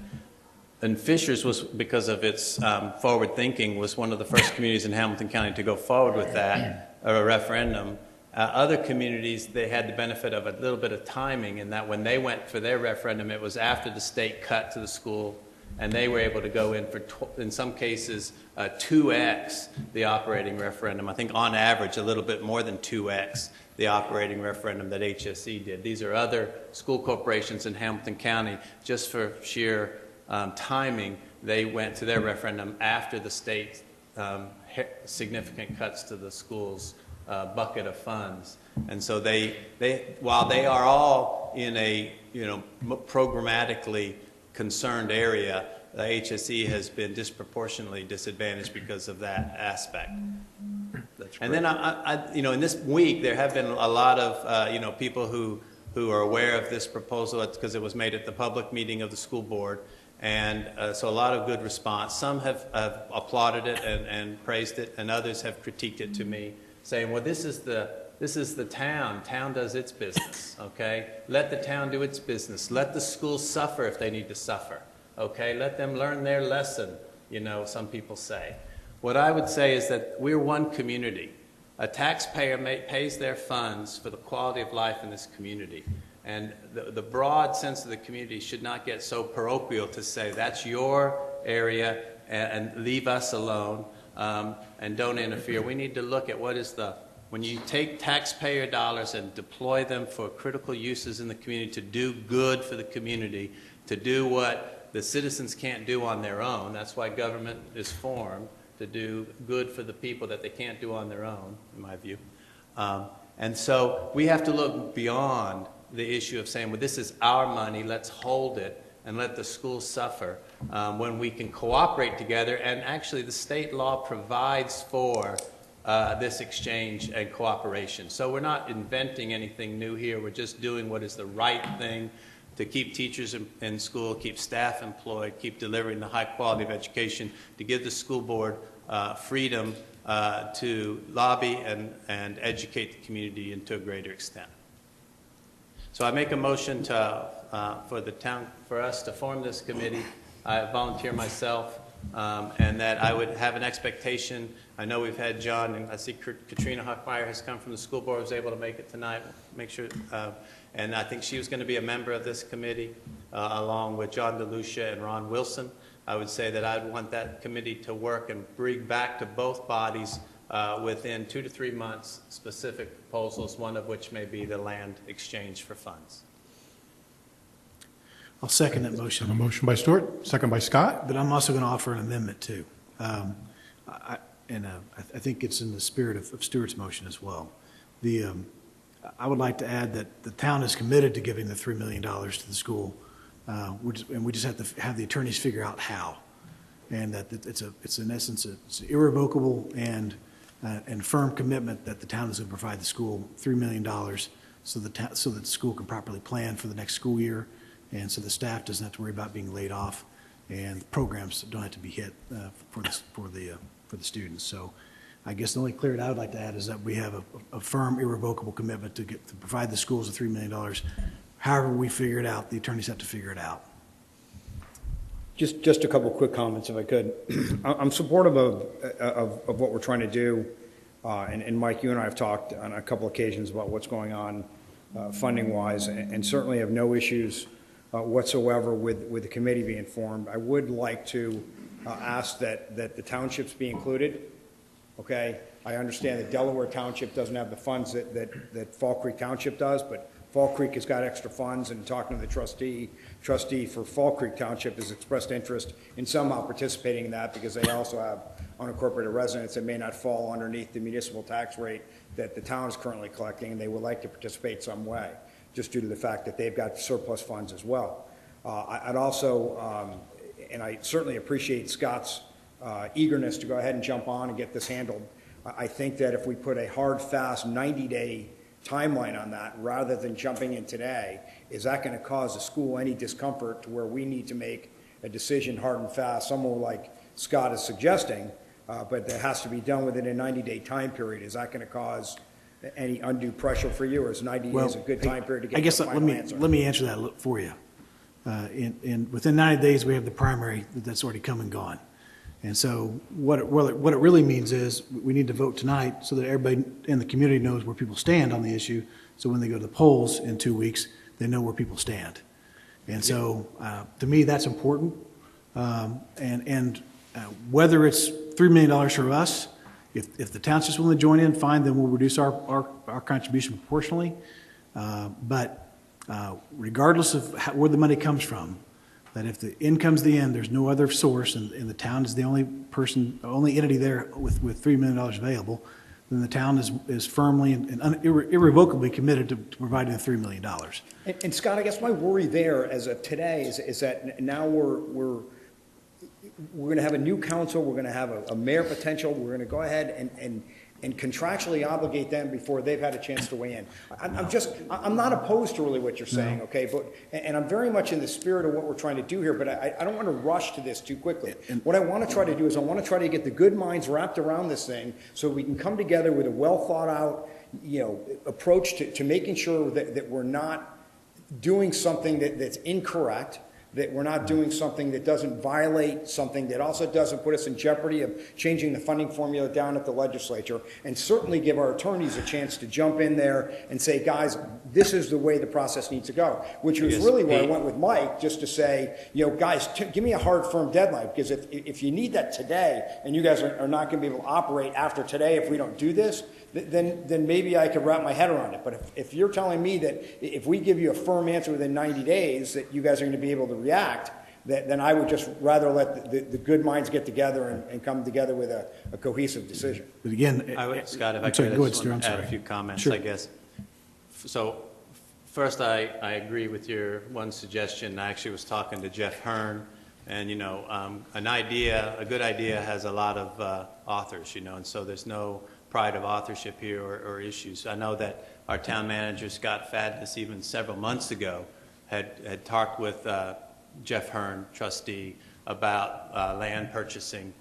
And Fishers was, because of its forward thinking, was one of the first communities in Hamilton County to go forward with that, a referendum. Other communities, they had the benefit of a little bit of timing in that when they went for their referendum, it was after the state cut to the school, and they were able to go in for, in some cases, 2x the operating referendum. I think on average, a little bit more than 2x the operating referendum that HSE did. These are other school corporations in Hamilton County. Just for sheer timing, they went to their referendum after the state significant cuts to the schools' bucket of funds. And so while they are all in a programmatically concerned area, the HSE has been disproportionately disadvantaged because of that aspect. And then in this week there have been a lot of people who are aware of this proposal because it was made at the public meeting of the school board. And so a lot of good response. Some have applauded it and praised it, and others have critiqued it to me, saying, well, this is the town. Town does its business, okay? Let the town do its business. Let the schools suffer if they need to suffer, okay? Let them learn their lesson, some people say. What I would say is that we're one community. A taxpayer pays their funds for the quality of life in this community. And the broad sense of the community should not get so parochial to say that's your area and leave us alone and don't interfere. We need to look at when you take taxpayer dollars and deploy them for critical uses in the community to do good for the community, to do what the citizens can't do on their own. That's why government is formed, to do good for the people that they can't do on their own, in my view. And so we have to look beyond the issue of saying, well, this is our money, let's hold it and let the schools suffer, when we can cooperate together. And actually the state law provides for this exchange and cooperation. So we're not inventing anything new here. We're just doing what is the right thing to keep teachers in school, keep staff employed, keep delivering the high quality of education, to give the school board freedom to lobby and educate the community and to a greater extent. So I make a motion for us to form this committee. I volunteer myself, and that I would have an expectation. I know we've had John, and I see Katrina Hochmeyer has come from the school board, was able to make it tonight. Make sure, and I think she was going to be a member of this committee, along with John DeLucia and Ron Wilson. I would say that I'd want that committee to work and bring back to both bodies within 2 to 3 months specific proposals, one of which may be the land exchange for funds. I'll second that motion. A motion by Stewart, second by Scott. But I'm also going to offer an amendment too. I think it's in the spirit of Stewart's motion as well. I would like to add that the town is committed to giving the $3 million to the school, and we just have to have the attorneys figure out how. And that it's in essence it's irrevocable and firm commitment that the town is going to provide the school $3 million so that the school can properly plan for the next school year, and so the staff doesn't have to worry about being laid off, and programs don't have to be hit for the students. So I guess the only clear I would like to add is that we have a firm, irrevocable commitment to provide the schools the $3 million. However we figure it out, the attorneys have to figure it out. Just a couple quick comments, if I could. I'm supportive of what we're trying to do, and Mike, you and I have talked on a couple occasions about what's going on funding-wise, and certainly have no issues whatsoever with the committee being formed. I would like to ask that the townships be included. Okay, I understand that Delaware Township doesn't have the funds that Fall Creek Township does, but Fall Creek has got extra funds, and talking to the trustee for Fall Creek Township has expressed interest in somehow participating in that because they also have unincorporated residents that may not fall underneath the municipal tax rate that the town is currently collecting, and they would like to participate some way, just due to the fact that they've got surplus funds as well. I'd also, and I certainly appreciate Scott's eagerness to go ahead and jump on and get this handled. I think that if we put a hard, fast 90-day timeline on that, rather than jumping in today, is that going to cause the school any discomfort to where we need to make a decision hard and fast, somewhere like Scott is suggesting, but that has to be done within a 90-day time period? Is that going to cause any undue pressure for you, or is 90 days a good time period to get I guess the final answer? let me answer that for you. Within 90 days, we have the primary that's already come and gone. And so what it really means is we need to vote tonight so that everybody in the community knows where people stand on the issue. So when they go to the polls in 2 weeks, they know where people stand. And so to me, that's important. Whether it's $3 million for us, if the township's willing to join in, fine, then we'll reduce our contribution proportionally. But regardless of where the money comes from, that if the income's the end, there's no other source, and the town is the only entity there with $3 million available, then the town is firmly and irrevocably committed to providing the $3 million. And Scott, I guess my worry there as of today is that now we're going to have a new council, we're going to have a mayor potential, we're going to go ahead and contractually obligate them before they've had a chance to weigh in. I'm not opposed to really what you're saying, okay, and I'm very much in the spirit of what we're trying to do here, but I don't want to rush to this too quickly. What I want to try to do is I want to try to get the good minds wrapped around this thing so we can come together with a well thought out, approach to making sure that we're not doing something that's incorrect, that we're not doing something that doesn't violate something that also doesn't put us in jeopardy of changing the funding formula down at the legislature, and certainly give our attorneys a chance to jump in there and say, guys, this is the way the process needs to go, which was really where I went with Mike, just to say, guys, give me a hard, firm deadline, because if you need that today and you guys are not going to be able to operate after today if we don't do this, then maybe I could wrap my head around it. But if you're telling me that if we give you a firm answer within 90 days that you guys are going to be able to react, then I would just rather let the good minds get together and come together with a cohesive decision. But again, Scott, if I could, I just want to add a few comments, Sure. I guess. So first, I agree with your one suggestion. I actually was talking to Jeff Hearn, and a good idea has a lot of authors, and so there's no pride of authorship here or issues. I know that our town manager, Scott Fadness, even several months ago, had talked with Jeff Hearn, trustee, about land purchasing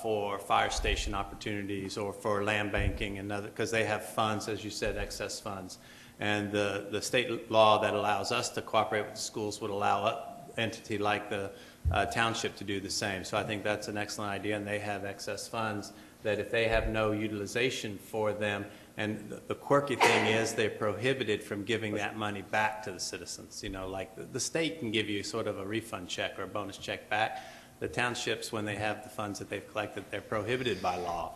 for fire station opportunities or for land banking and other, because they have funds, as you said, excess funds. And the state law that allows us to cooperate with the schools would allow an entity like the township to do the same. So I think that's an excellent idea, and they have excess funds that if they have no utilization for them, and the quirky thing is they're prohibited from giving that money back to the citizens. Like the state can give you sort of a refund check or a bonus check back. The townships, when they have the funds that they've collected, they're prohibited by law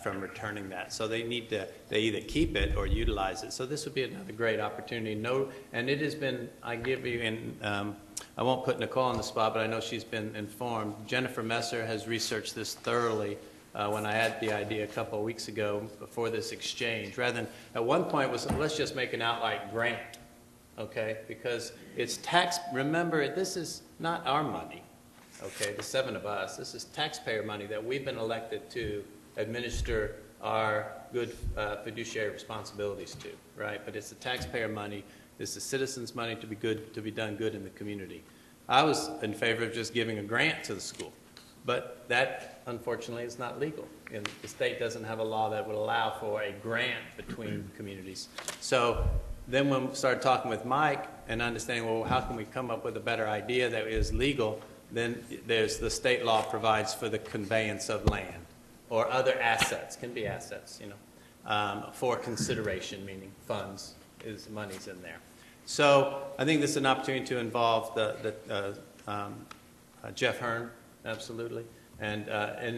from returning that. So they either keep it or utilize it. So this would be another great opportunity. And it has been, I won't put Nicole on the spot, but I know she's been informed. Jennifer Messer has researched this thoroughly. When I had the idea a couple of weeks ago before this exchange, rather than at one point was let's just make an outright grant, okay? Because it's tax. Remember, this is not our money, okay? The seven of us. This is taxpayer money that we've been elected to administer our good fiduciary responsibilities to, right? But it's the taxpayer money. It's the citizens' money to be done good in the community. I was in favor of just giving a grant to the school. But that, unfortunately, is not legal. And the state doesn't have a law that would allow for a grant between communities. So then when we started talking with Mike and understanding, well, how can we come up with a better idea that is legal, then there's the state law provides for the conveyance of land or other assets, can be assets, for consideration, meaning funds, money's in there. So I think this is an opportunity to involve Jeff Hearn. Absolutely. And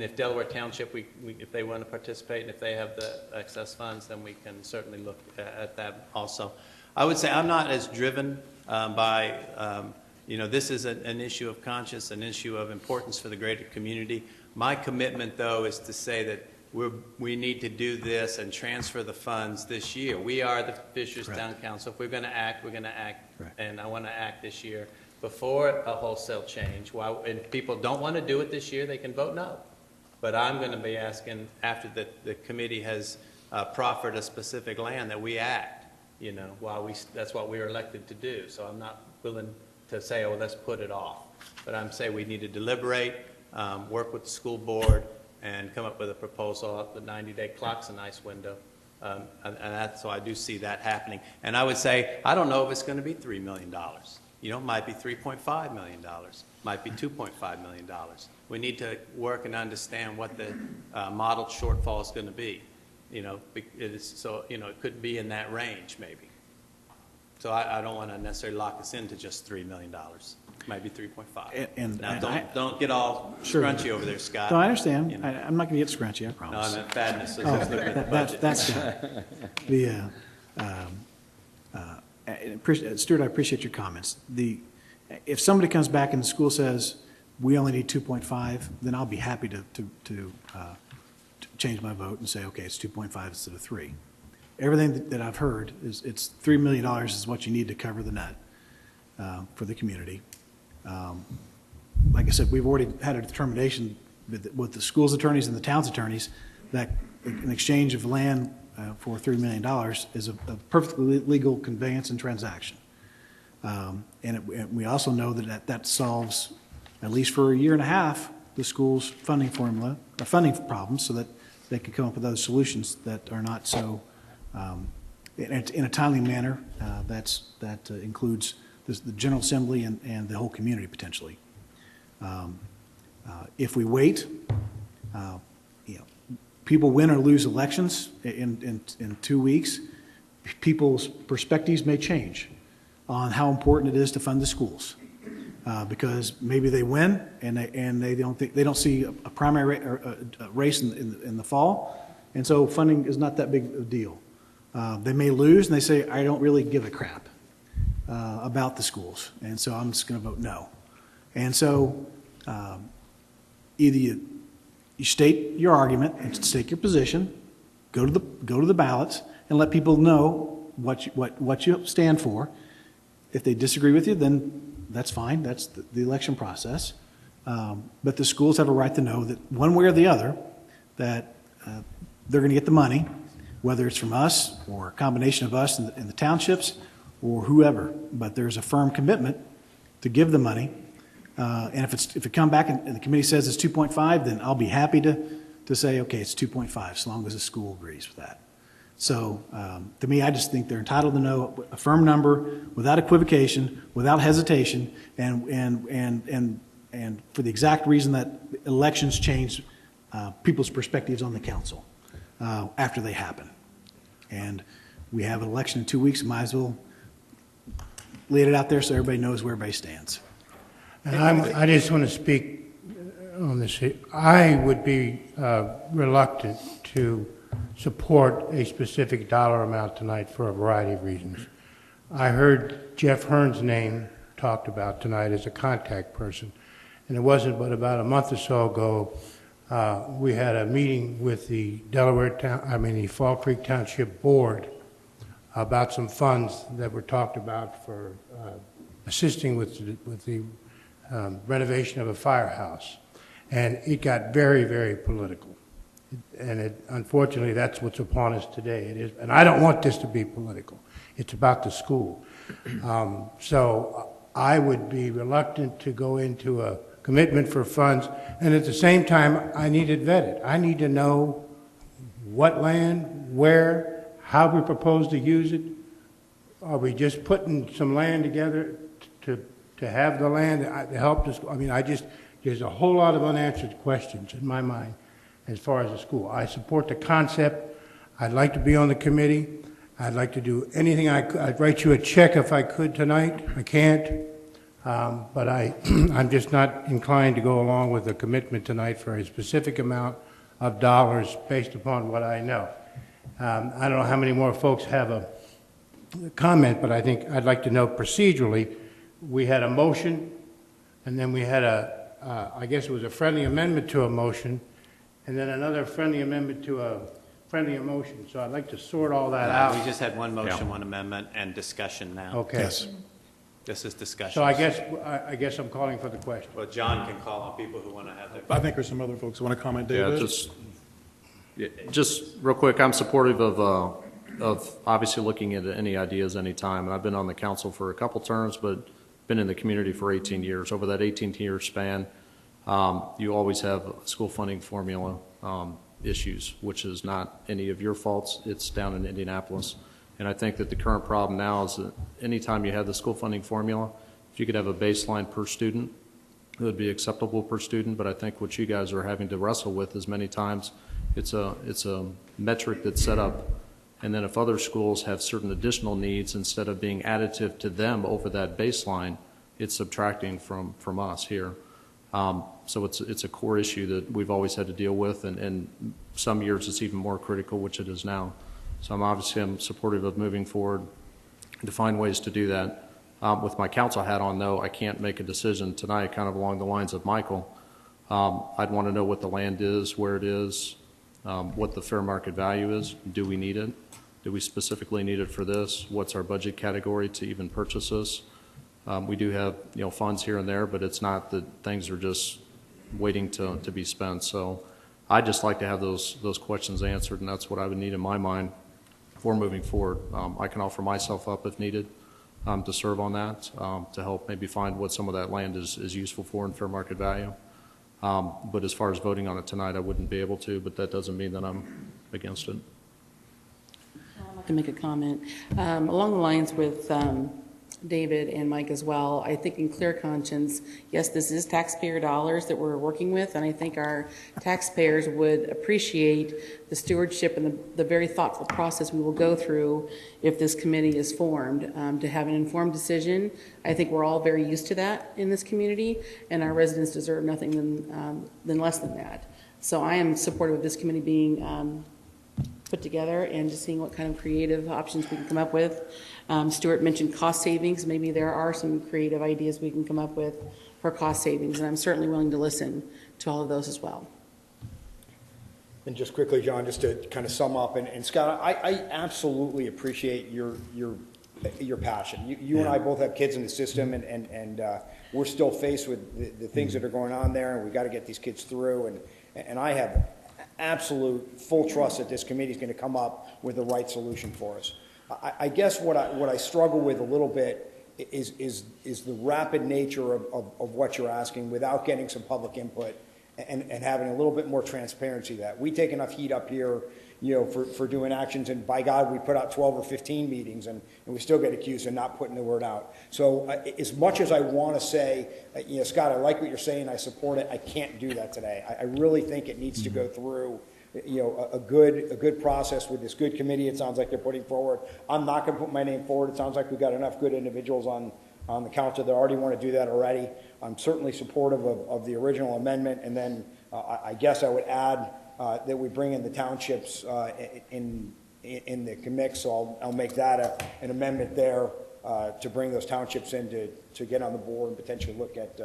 if Delaware Township, if they want to participate and if they have the excess funds, then we can certainly look at that also. I would say I'm not as driven by, this is an issue of conscience, an issue of importance for the greater community. My commitment, though, is to say that we need to do this and transfer the funds this year. We are the Fishers Town Council. If we're going to act, we're going to act. Right. And I want to act this year. before a wholesale change. While, and if people don't want to do it this year, they can vote no. But I'm going to be asking, after the committee has proffered a specific land, that we act, that's what we were elected to do. So I'm not willing to say, oh, let's put it off. But I'm saying we need to deliberate, work with the school board, and come up with a proposal. The 90-day clock's a nice window. So I do see that happening. And I would say, I don't know if it's going to be $3 million. It might be $3.5 million, might be $2.5 million. We need to work and understand what the modeled shortfall is going to be. It could be in that range maybe. So I don't want to necessarily lock us into just $3 million. Maybe 3.5. Now, don't get all scrunchy over there, Scott. No, I understand. I'm not going to get scrunchy, I promise. No, I'm at badness. So just looking at the budget. That's Stuart, I appreciate your comments. If somebody comes back and the school says, we only need 2.5, then I'll be happy to change my vote and say, okay, it's 2.5 instead of 3. Everything that I've heard is it's $3 million is what you need to cover the net for the community. Like I said, we've already had a determination with the school's attorneys and the town's attorneys that an exchange of land for $3 million is a perfectly legal conveyance and transaction. And we also know that solves, at least for a year and a half, the school's funding problems, so that they can come up with other solutions that are not so, in a timely manner, that includes the General Assembly and the whole community potentially. If we wait, people win or lose elections in 2 weeks. People's perspectives may change on how important it is to fund the schools, because maybe they win and they don't see a primary race in the fall, and so funding is not that big a deal. They may lose and they say, I don't really give a crap about the schools, and so I'm just going to vote no. And so either you state your argument and state your position, go to the ballots, and let people know what you stand for. If they disagree with you, then that's fine. That's the election process. But the schools have a right to know that one way or the other, that they're going to get the money, whether it's from us or a combination of us and the townships or whoever. But there's a firm commitment to give the money. And if it come back and the committee says it's 2.5, then I'll be happy to say, okay, it's 2.5, as long as the school agrees with that. So to me, I just think they're entitled to know a firm number without equivocation, without hesitation, and for the exact reason that elections change people's perspectives on the council after they happen. And we have an election in 2 weeks, might as well lay it out there so everybody knows where everybody stands. And I just want to speak on this. I would be reluctant to support a specific dollar amount tonight for a variety of reasons. I heard Jeff Hearn's name talked about tonight as a contact person, and it wasn't but about a month or so ago we had a meeting with the the Fall Creek Township Board about some funds that were talked about for assisting with the renovation of a firehouse, and it got very, very political. And unfortunately, that's what's upon us today. It is, and I don't want this to be political. It's about the school. So I would be reluctant to go into a commitment for funds, and at the same time, I need it vetted. I need to know what land, where, how we propose to use it. Are we just putting some land together to have the land to help the school? I mean, there's a whole lot of unanswered questions in my mind as far as the school. I support the concept. I'd like to be on the committee. I'd like to do anything I could. I'd write you a check if I could tonight. I can't. But I'm just not inclined to go along with a commitment tonight for a specific amount of dollars based upon what I know. I don't know how many more folks have a comment, but I think I'd like to know procedurally. We had a motion, and then we had I guess it was a friendly amendment to a motion, and then another friendly amendment to a friendly motion. So I'd like to sort all that out. We just had one motion, one amendment, and discussion now. Okay. Yes. This is discussion. So I guess I'm calling for the question. Well, John can call on people who want to have their. I think there's some other folks who want to comment, Yeah, David? just real quick, I'm supportive of obviously looking at any ideas anytime. And I've been on the council for a couple terms, but been in the community for 18 years. Over that 18-year span, you always have school funding formula issues, which is not any of your faults. It's down in Indianapolis. And I think that the current problem now is that anytime you have the school funding formula, if you could have a baseline per student, it would be acceptable per student. But I think what you guys are having to wrestle with is many times it's a metric that's set up, and then if other schools have certain additional needs, instead of being additive to them over that baseline, it's subtracting from us here. So it's a core issue that we've always had to deal with, and some years it's even more critical, which it is now. So I'm supportive of moving forward to find ways to do that. With my council hat on, though, I can't make a decision tonight kind of along the lines of Michael. I'd want to know what the land is, where it is, what the fair market value is. Do we need it? Do we specifically need it for this? What's our budget category to even purchase this? We do have funds here and there, but it's not that things are just waiting to be spent. So I'd just like to have those questions answered, and that's what I would need in my mind for moving forward. I can offer myself up if needed to serve on that, to help maybe find what some of that land is useful for in fair market value. But as far as voting on it tonight, I wouldn't be able to, but that doesn't mean that I'm against it. I'd like to make a comment. Along the lines with David and Mike as well, I think in clear conscience, yes, this is taxpayer dollars that we're working with, and I think our taxpayers would appreciate the stewardship and the very thoughtful process we will go through if this committee is formed to have an informed decision. I think we're all very used to that in this community, and our residents deserve nothing than less than that. So I am supportive of this committee being put together and just seeing what kind of creative options we can come up with. Stuart mentioned cost savings. Maybe there are some creative ideas we can come up with for cost savings, and I'm certainly willing to listen to all of those as well. And just quickly, John, just to kind of sum up, and Scott, I absolutely appreciate your passion. You and I both have kids in the system, and we're still faced with the things that are going on there, and we've got to get these kids through, and I have absolute full trust that this committee is going to come up with the right solution for us. I guess what I struggle with a little bit is the rapid nature of what you're asking without getting some public input and having a little bit more transparency. That we take enough heat up here, for doing actions, and by God, we put out 12 or 15 meetings, and we still get accused of not putting the word out. So as much as I want to say, Scott, I like what you're saying, I support it, I can't do that today. I really think it needs to go through a good process with this good committee it sounds like they're putting forward. I'm not going to put my name forward. It sounds like we've got enough good individuals on the council that already want to do that already. I'm certainly supportive of the original amendment, and then I guess I would add that we bring in the townships in the mix, so I'll make that an amendment there to bring those townships in to get on the board and potentially look at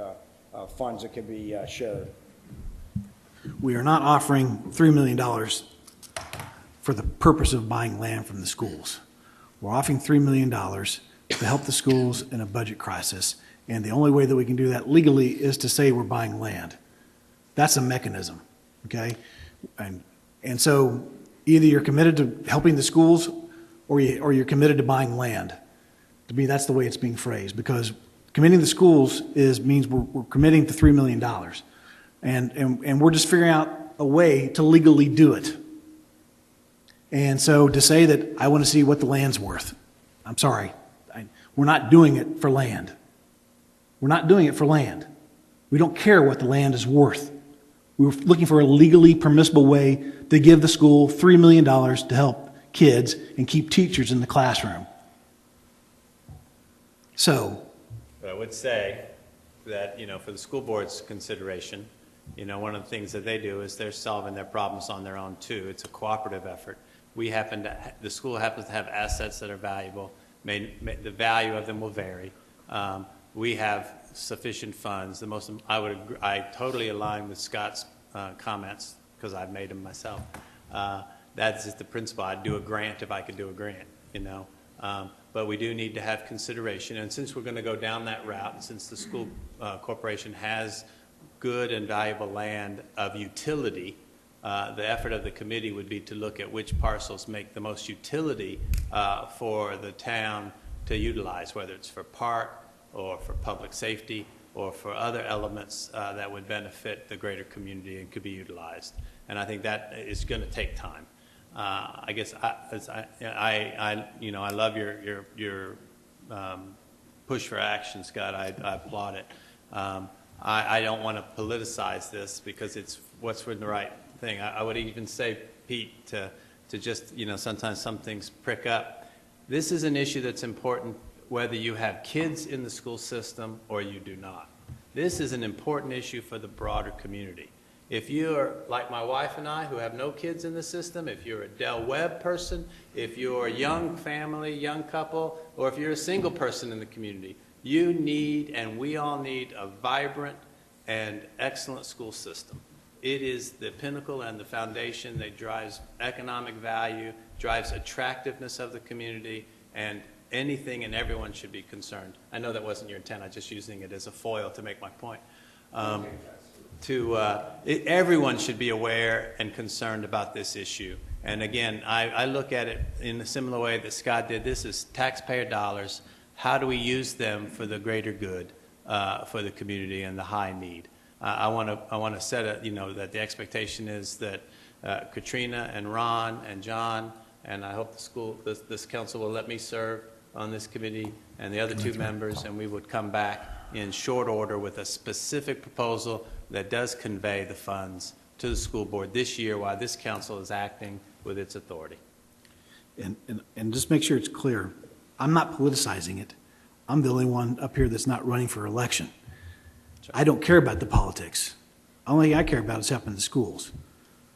funds that can be shared. We are not offering $3 million for the purpose of buying land from the schools. We're offering $3 million to help the schools in a budget crisis, and the only way that we can do that legally is to say we're buying land. That's a mechanism, okay? And so either you're committed to helping the schools or you're committed to buying land. To me, that's the way it's being phrased, because committing the schools means we're committing to $3 million. And we're just figuring out a way to legally do it. And so to say that I want to see what the land's worth, I'm sorry, we're not doing it for land. We're not doing it for land. We don't care what the land is worth. We're looking for a legally permissible way to give the school $3 million to help kids and keep teachers in the classroom. So, but I would say that, for the school board's consideration, one of the things that they do is they're solving their problems on their own too. It's a cooperative effort. The school happens to have assets that are valuable. The value of them will vary. We have sufficient funds. I totally align with Scott's comments because I've made them myself. That's just the principle. I'd do a grant if I could do a grant. but we do need to have consideration. And since we're going to go down that route, and since the school corporation has good and valuable land of utility, the effort of the committee would be to look at which parcels make the most utility for the town to utilize, whether it's for park or for public safety or for other elements that would benefit the greater community and could be utilized. And I think that is going to take time. I guess I love your push for action, Scott. I applaud it. I don't want to politicize this because it's what's in the right thing. I would even say, Pete, to just, sometimes some things prick up. This is an issue that's important whether you have kids in the school system or you do not. This is an important issue for the broader community. If you're like my wife and I who have no kids in the system, if you're a Del Webb person, if you're a young family, young couple, or if you're a single person in the community, you need, and we all need, a vibrant and excellent school system. It is the pinnacle and the foundation that drives economic value, drives attractiveness of the community, and anything and everyone should be concerned. I know that wasn't your intent. I'm just using it as a foil to make my point. Everyone should be aware and concerned about this issue. And again, I look at it in a similar way that Scott did. This is taxpayer dollars. How do we use them for the greater good for the community and the high need? I want to set that the expectation is that Katrina and Ron and John, and I hope this council will let me serve on this committee, and the other two members, and we would come back in short order with a specific proposal that does convey the funds to the school board this year while this council is acting with its authority. And just make sure it's clear, I'm not politicizing it. I'm the only one up here that's not running for election. I don't care about the politics. Only thing I care about is helping the schools.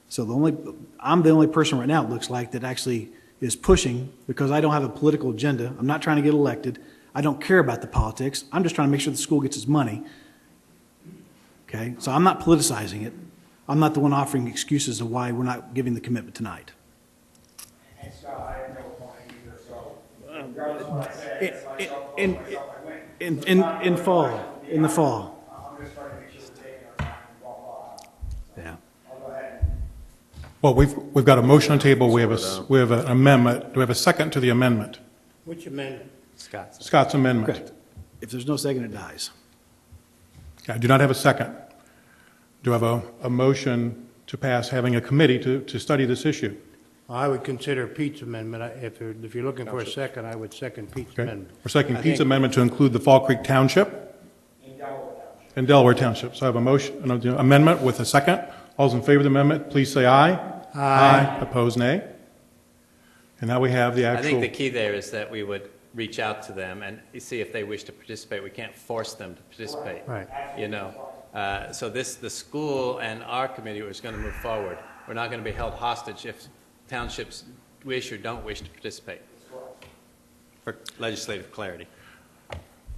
So I'm the only person right now, it looks like, that actually is pushing, because I don't have a political agenda. I'm not trying to get elected. I don't care about the politics. I'm just trying to make sure the school gets its money. Okay? So I'm not politicizing it. I'm not the one offering excuses of why we're not giving the commitment tonight. And Scott, I have no point either, so regardless of what I say, In the fall. I'm just trying to make sure we're taking our time and blah, blah. Yeah. I'll go ahead. Well, we've got a motion on the table. We have an amendment. Do we have a second to the amendment? Which amendment? Scott's amendment. Correct. If there's no second, it dies. I do not have a second. Do I have a motion to pass having a committee to study this issue? I would consider Pete's amendment. If you're looking for a second, I would second Pete's amendment. We're seconding Pete's amendment to include the Fall Creek Township and Delaware Township. So I have a motion, an amendment with a second. All those in favor of the amendment, please say aye. Aye. Opposed, nay. And now we have the actual. I think the key there is that we would reach out to them and see if they wish to participate. We can't force them to participate. Right. So the school and our committee is going to move forward. We're not going to be held hostage if townships wish or don't wish to participate for legislative clarity.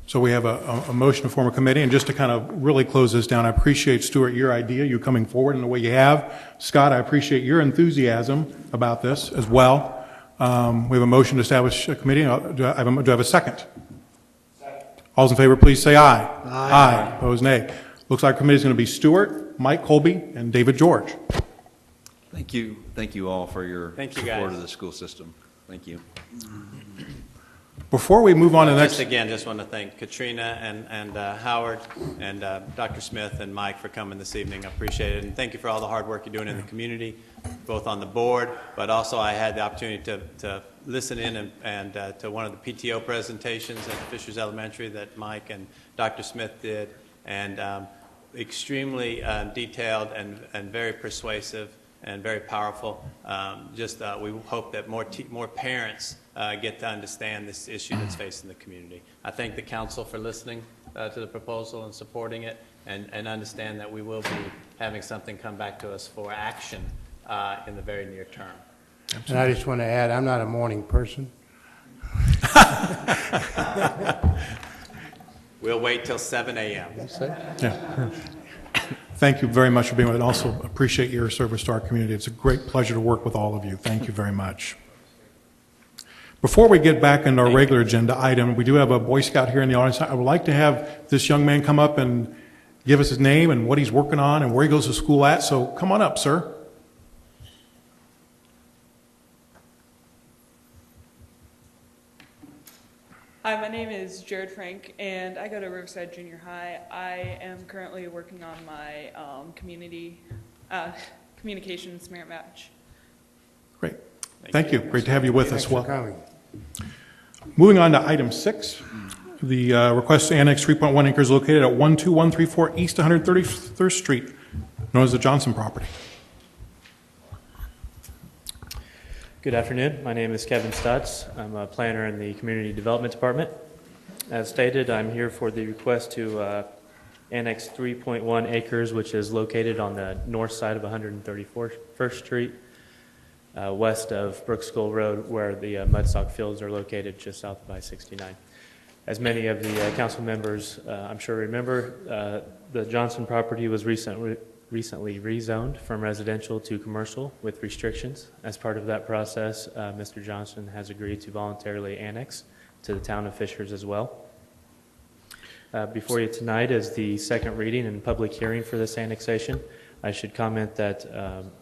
So we have a motion to form a committee, and just to kind of really close this down, I appreciate, Stuart, your idea, you coming forward in the way you have. Scott, I appreciate your enthusiasm about this as well. We have a motion to establish a committee. Do I have a second? Second. All those in favor, please say aye. Aye. Opposed, nay. Looks like our committee is going to be Stuart, Mike Colby, and David George. Thank you all for your support of the school system. Thank you. Before we move on to the next... Just want to thank Katrina and Howard and Dr. Smith and Mike for coming this evening. I appreciate it. And thank you for all the hard work you're doing in the community, both on the board, but also I had the opportunity to listen in and to one of the PTO presentations at Fishers Elementary that Mike and Dr. Smith did, and extremely detailed and very persuasive and very powerful. We hope that more parents get to understand this issue that's facing the community. I thank the council for listening to the proposal and supporting it, and understand that we will be having something come back to us for action in the very near term. And I just want to add, I'm not a morning person. We'll wait till 7 a.m. Yeah. Thank you very much for being with us. Also appreciate your service to our community. It's a great pleasure to work with all of you. Thank you very much. Before we get back into our regular agenda item, we do have a Boy Scout here in the audience. I would like to have this young man come up and give us his name and what he's working on and where he goes to school at. So come on up, sir. Hi, my name is Jared Frank, and I go to Riverside Junior High. I am currently working on my communications merit match. Great. Thank you. Great to have you with us. Thanks for coming. Moving on to item 6, the request to annex 3.1 acres located at 12134 East 133rd Street, known as the Johnson property. Good afternoon. My name is Kevin Stutz. I'm a planner in the Community Development Department. As stated, I'm here for the request to annex 3.1 acres, which is located on the north side of 131st Street, west of Brooks School Road, where the mudstock fields are located just south of I-69. As many of the council members I'm sure remember, the Johnson property was recently rezoned from residential to commercial with restrictions. As part of that process, Mr. Johnson has agreed to voluntarily annex to the town of Fishers as well. Before you tonight is the second reading and public hearing for this annexation. I should comment that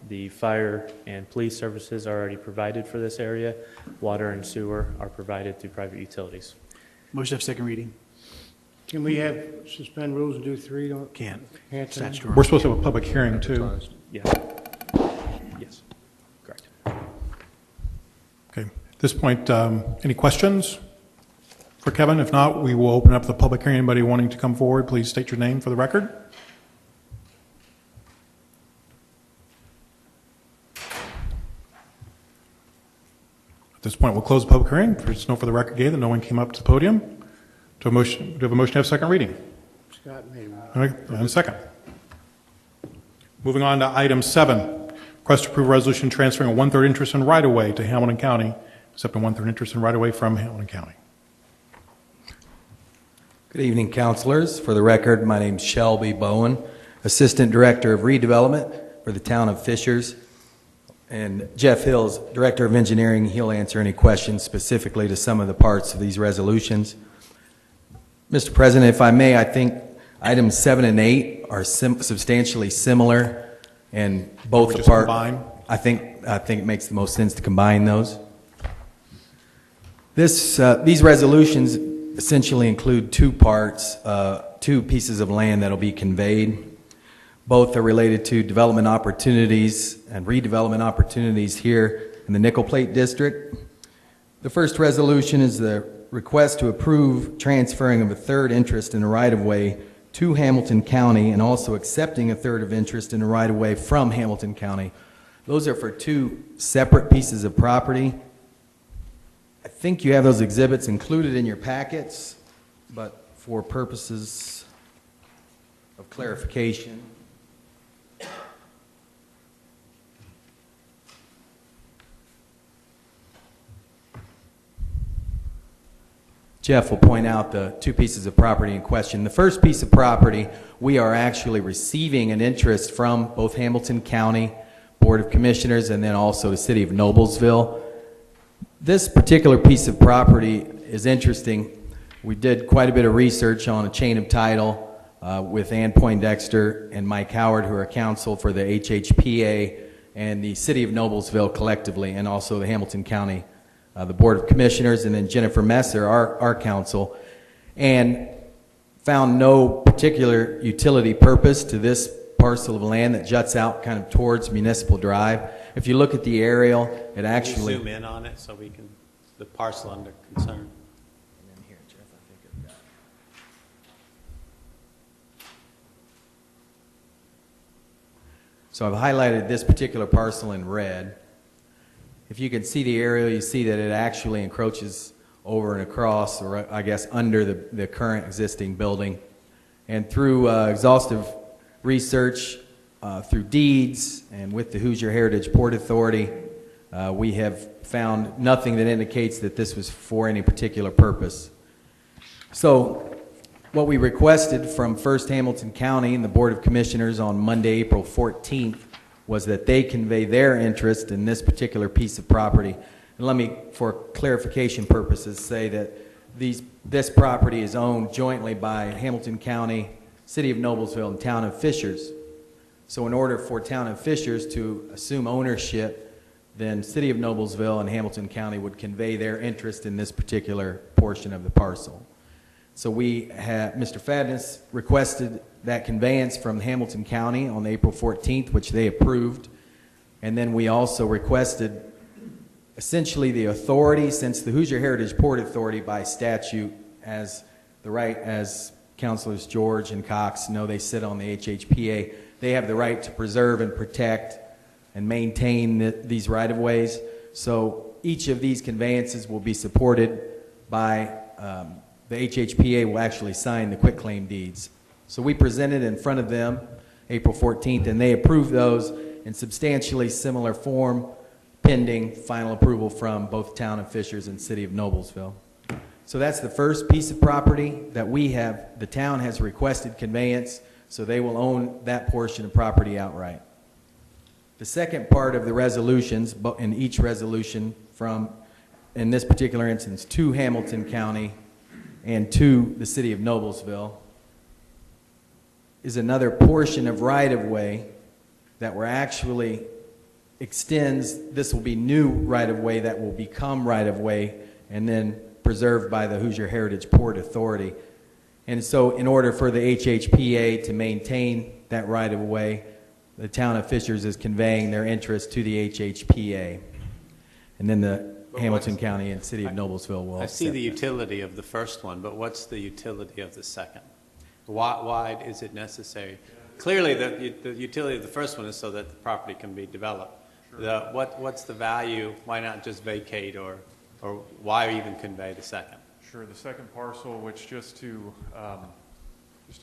the fire and police services are already provided for this area. Water and sewer are provided through private utilities. Motion to have second reading. Can we have suspend rules and do 3? Can't. Statutory. We're supposed to have a public hearing, too. Yes. Yes. Correct. Okay. At this point, any questions for Kevin? If not, we will open up the public hearing. Anybody wanting to come forward, please state your name for the record. At this point, we'll close the public hearing. There's no for the record gave that no one came up to the podium. Do we have a motion to have second reading? Scott made one. All right, and a second. Moving on to item 7, request to approve a resolution transferring a 1/3 interest in right-of-way to Hamilton County, accepting 1/3 interest in right-of-way from Hamilton County. Good evening, councilors. For the record, my name is Shelby Bowen, Assistant Director of Redevelopment for the town of Fishers. And Jeff Hills, Director of Engineering. He'll answer any questions specifically to some of the parts of these resolutions. Mr. President, if I may, I think items 7 and 8 are substantially similar, and both just combine? I think it makes the most sense to combine those. These resolutions essentially include 2 parts, 2 pieces of land that will be conveyed. Both are related to development opportunities and redevelopment opportunities here in the Nickel Plate District. The first resolution is the request to approve transferring of a 1/3 interest in a right-of-way to Hamilton County and also accepting a 1/3 of interest in a right-of-way from Hamilton County. Those are for 2 separate pieces of property. I think you have those exhibits included in your packets, but for purposes of clarification, Jeff will point out the 2 pieces of property in question. The first piece of property, we are actually receiving an interest from both Hamilton County Board of Commissioners and then also the City of Noblesville. This particular piece of property is interesting. We did quite a bit of research on a chain of title with Ann Poindexter and Mike Howard, who are counsel for the HHPA and the City of Noblesville collectively, and also the Hamilton County the Board of Commissioners, and then Jennifer Messer, our counsel, and found no particular utility purpose to this parcel of land that juts out kind of towards Municipal Drive. If you look at the aerial, it actually... Can you zoom in on it so we can, the parcel under concern? So I've highlighted this particular parcel in red. If you can see the aerial, you see that it actually encroaches over and across, or I guess under the current existing building. And through exhaustive research, through deeds, and with the Hoosier Heritage Port Authority, we have found nothing that indicates that this was for any particular purpose. So what we requested from First Hamilton County and the Board of Commissioners on Monday, April 14th, was that they convey their interest in this particular piece of property. And And let me, for clarification purposes, say that this property is owned jointly by Hamilton County, City of Noblesville, and Town of Fishers. So in order for Town of Fishers to assume ownership, then City of Noblesville and Hamilton County would convey their interest in this particular portion of the parcel. So Mr. Fadness requested that conveyance from Hamilton County on April 14th, which they approved. And then we also requested essentially the authority, since the Hoosier Heritage Port Authority by statute has the right, as Councilors George and Cox know, they sit on the HHPA, they have the right to preserve and protect and maintain these right-of-ways. So each of these conveyances will be supported by the HHPA will actually sign the quitclaim deeds. So we presented in front of them April 14th, and they approved those in substantially similar form, pending final approval from both Town of Fishers and City of Noblesville. So that's the first piece of property that we have. The town has requested conveyance, so they will own that portion of property outright. The second part of the resolutions, in each resolution from, in this particular instance, to Hamilton County and to the City of Noblesville, is another portion of right-of-way that we're actually extends. This will be new right-of-way that will become right-of-way and then preserved by the Hoosier Heritage Port Authority. And so in order for the HHPA to maintain that right-of-way, the Town of Fishers is conveying their interest to the HHPA. And then the Hamilton County and City of Noblesville will I see accept the that. utility of the first one, but what's the utility of the second? Why is it necessary? Clearly, the utility of the first one is so that the property can be developed. Sure. What's the value? Why not just vacate, or why even convey the second? Sure. The second parcel, which just to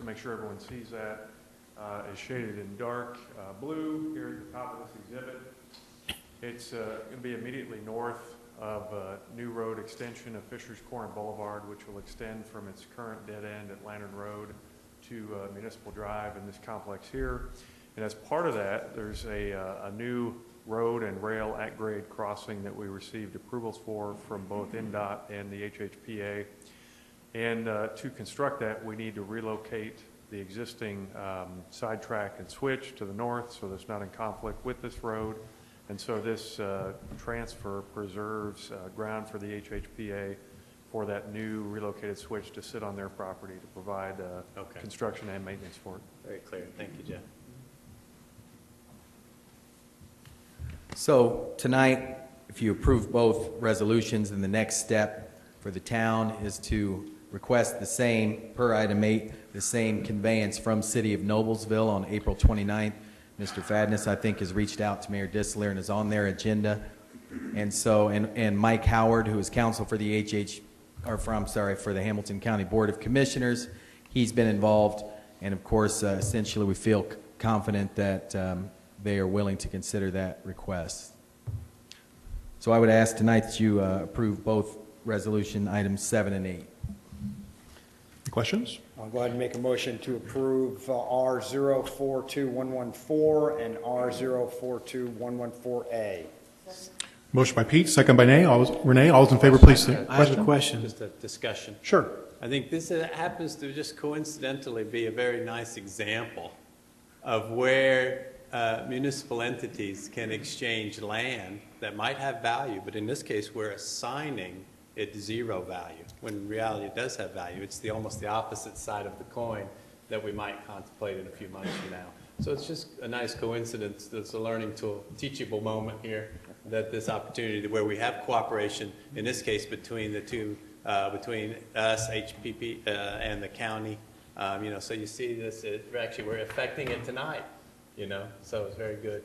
make sure everyone sees that, is shaded in dark blue here at the top of this exhibit. It's going to be immediately north of a new road extension of Fishers Corner Boulevard, which will extend from its current dead end at Lantern Road to Municipal Drive in this complex here. And as part of that, there's a new road and rail at grade crossing that we received approvals for from both NDOT and the HHPA. And to construct that, we need to relocate the existing sidetrack and switch to the north, so that's not in conflict with this road. And so this transfer preserves ground for the HHPA for that new relocated switch to sit on their property to provide construction and maintenance for it. Very clear. Thank you, Jeff. So tonight, if you approve both resolutions, then the next step for the town is to request the same, per item 8, the same conveyance from City of Noblesville on April 29th. Mr. Fadness, I think, has reached out to Mayor Dissler and is on their agenda. And so, and Mike Howard, who is counsel for the for the Hamilton County Board of Commissioners, he's been involved. And of course, essentially, we feel confident that they are willing to consider that request. So I would ask tonight that you approve both resolution items 7 and 8. Questions? I'll go ahead and make a motion to approve R042114 and R042114A. Motion by Pete, second by Renee. All those in favor, please say. I have a question. Just a discussion. Sure. I think this happens to just coincidentally be a very nice example of where municipal entities can exchange land that might have value, but in this case, we're assigning it zero value, when in reality it does have value. It's almost the opposite side of the coin that we might contemplate in a few months from now. So it's just a nice coincidence. It's a learning tool, teachable moment here, that this opportunity where we have cooperation, in this case between the two, between us, HPP, and the county. So you see this, we're affecting it tonight, so it's very good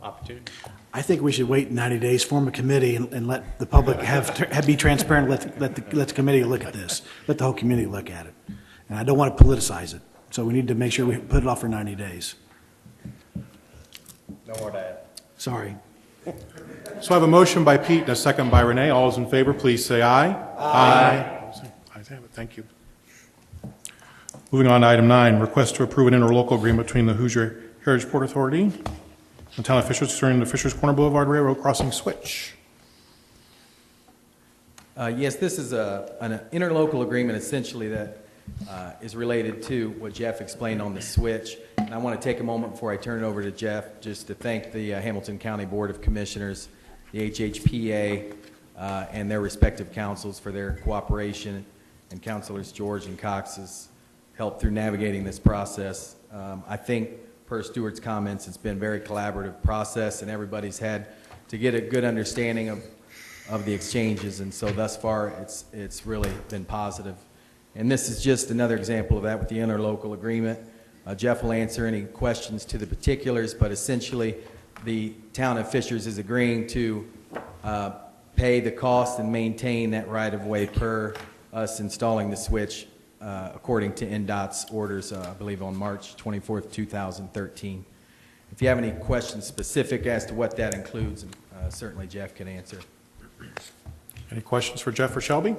opportunity. I think we should wait 90 days, form a committee, and let the public be transparent. Let the committee look at this. Let the whole community look at it. And I don't want to politicize it. So we need to make sure we put it off for 90 days. No more to add. Sorry. So I have a motion by Pete and a second by Renee. All those in favor, please say aye. Aye. Ayes have it. Thank you. Moving on to item 9, request to approve an interlocal agreement between the Hoosier Heritage Port Authority and the Town of Fishers concerning the Fishers Corner Boulevard Railroad Crossing Switch. Yes, this is an interlocal agreement essentially that is related to what Jeff explained on the switch. And I want to take a moment before I turn it over to Jeff just to thank the Hamilton County Board of Commissioners, the HHPA, and their respective councils for their cooperation, and Councilors George and Cox's help through navigating this process. I think, per Stewart's comments, it's been a very collaborative process, and everybody's had to get a good understanding of the exchanges, and so thus far it's really been positive. And this is just another example of that with the interlocal agreement. Jeff will answer any questions to the particulars, but essentially the town of Fishers is agreeing to pay the cost and maintain that right-of-way per us installing the switch according to NDOT's orders, I believe on March 24th, 2013. If you have any questions specific as to what that includes, certainly Jeff can answer. Any questions for Jeff or Shelby?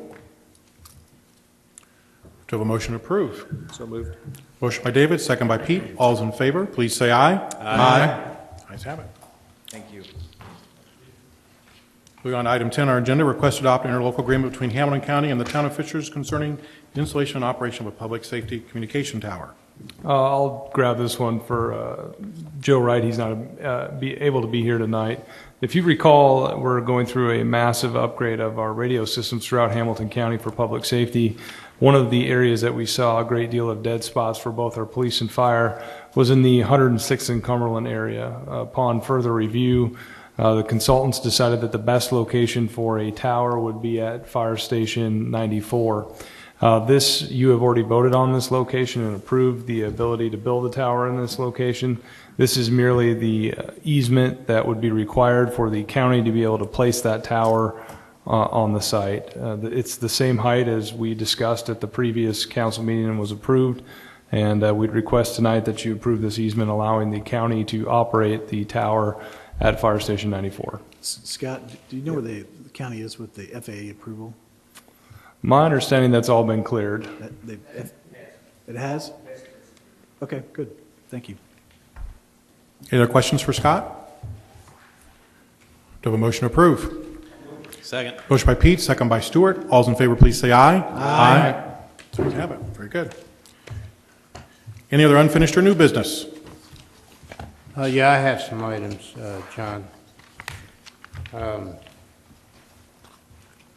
Do we have a motion to approve? So moved. Motion by David, second by Pete. All's in favor, please say aye. Aye. Ayes have it. Thank you. Moving on to item 10 on our agenda, request to adopt an interlocal agreement between Hamilton County and the town of Fishers concerning the installation and operation of a public safety communication tower. I'll grab this one for Joe Wright. He's not be able to be here tonight. If you recall, we're going through a massive upgrade of our radio systems throughout Hamilton County for public safety. One of the areas that we saw a great deal of dead spots for both our police and fire was in the 106th and Cumberland area. Upon further review, the consultants decided that the best location for a tower would be at Fire Station 94. You have already voted on this location and approved the ability to build a tower in this location. This is merely the easement that would be required for the county to be able to place that tower on the site. It's the same height as we discussed at the previous council meeting and was approved. And we'd request tonight that you approve this easement allowing the county to operate the tower at Fire Station 94. Scott, do you know where the county is with the FAA approval? My understanding that's all been cleared. It has? Okay, good. Thank you. Any other questions for Scott? Do we have a motion to approve? Second. Motion by Pete, second by Stewart. All's in favor, please say aye. Aye. So we have it. Very good. Any other unfinished or new business? Yeah, I have some items, John. I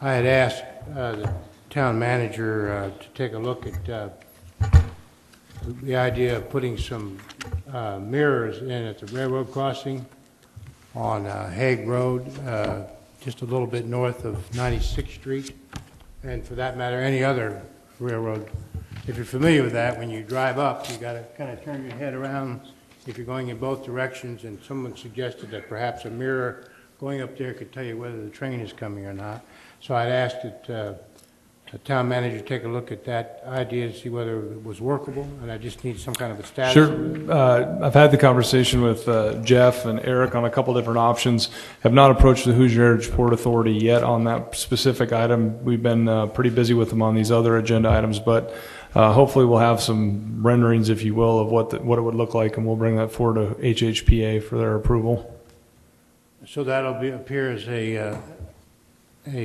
had asked the town manager to take a look at the idea of putting some mirrors in at the railroad crossing on Hague Road, just a little bit north of 96th Street, and for that matter, any other railroad. If you're familiar with that, when you drive up, you got to kind of turn your head around if you're going in both directions, and someone suggested that perhaps a mirror going up there could tell you whether the train is coming or not. So I'd asked that the town manager take a look at that idea to see whether it was workable, and I just need some kind of a status. Sure. I've had the conversation with Jeff and Eric on a couple different options. Have not approached the Hoosier Heritage Port Authority yet on that specific item. We've been pretty busy with them on these other agenda items, but hopefully we'll have some renderings, if you will, of what it would look like, and we'll bring that forward to HHPA for their approval. So that'll appear as a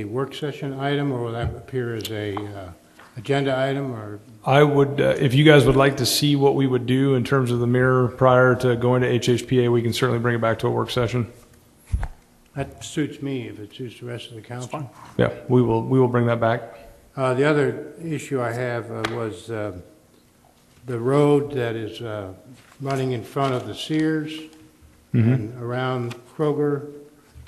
work session item, or will that appear as a agenda item? Or I would, if you guys would like to see what we would do in terms of the mirror prior to going to HHPA, we can certainly bring it back to a work session. That suits me if it suits the rest of the council. Yeah, we will bring that back. The other issue I have was the road that is running in front of the Sears and around Kroger.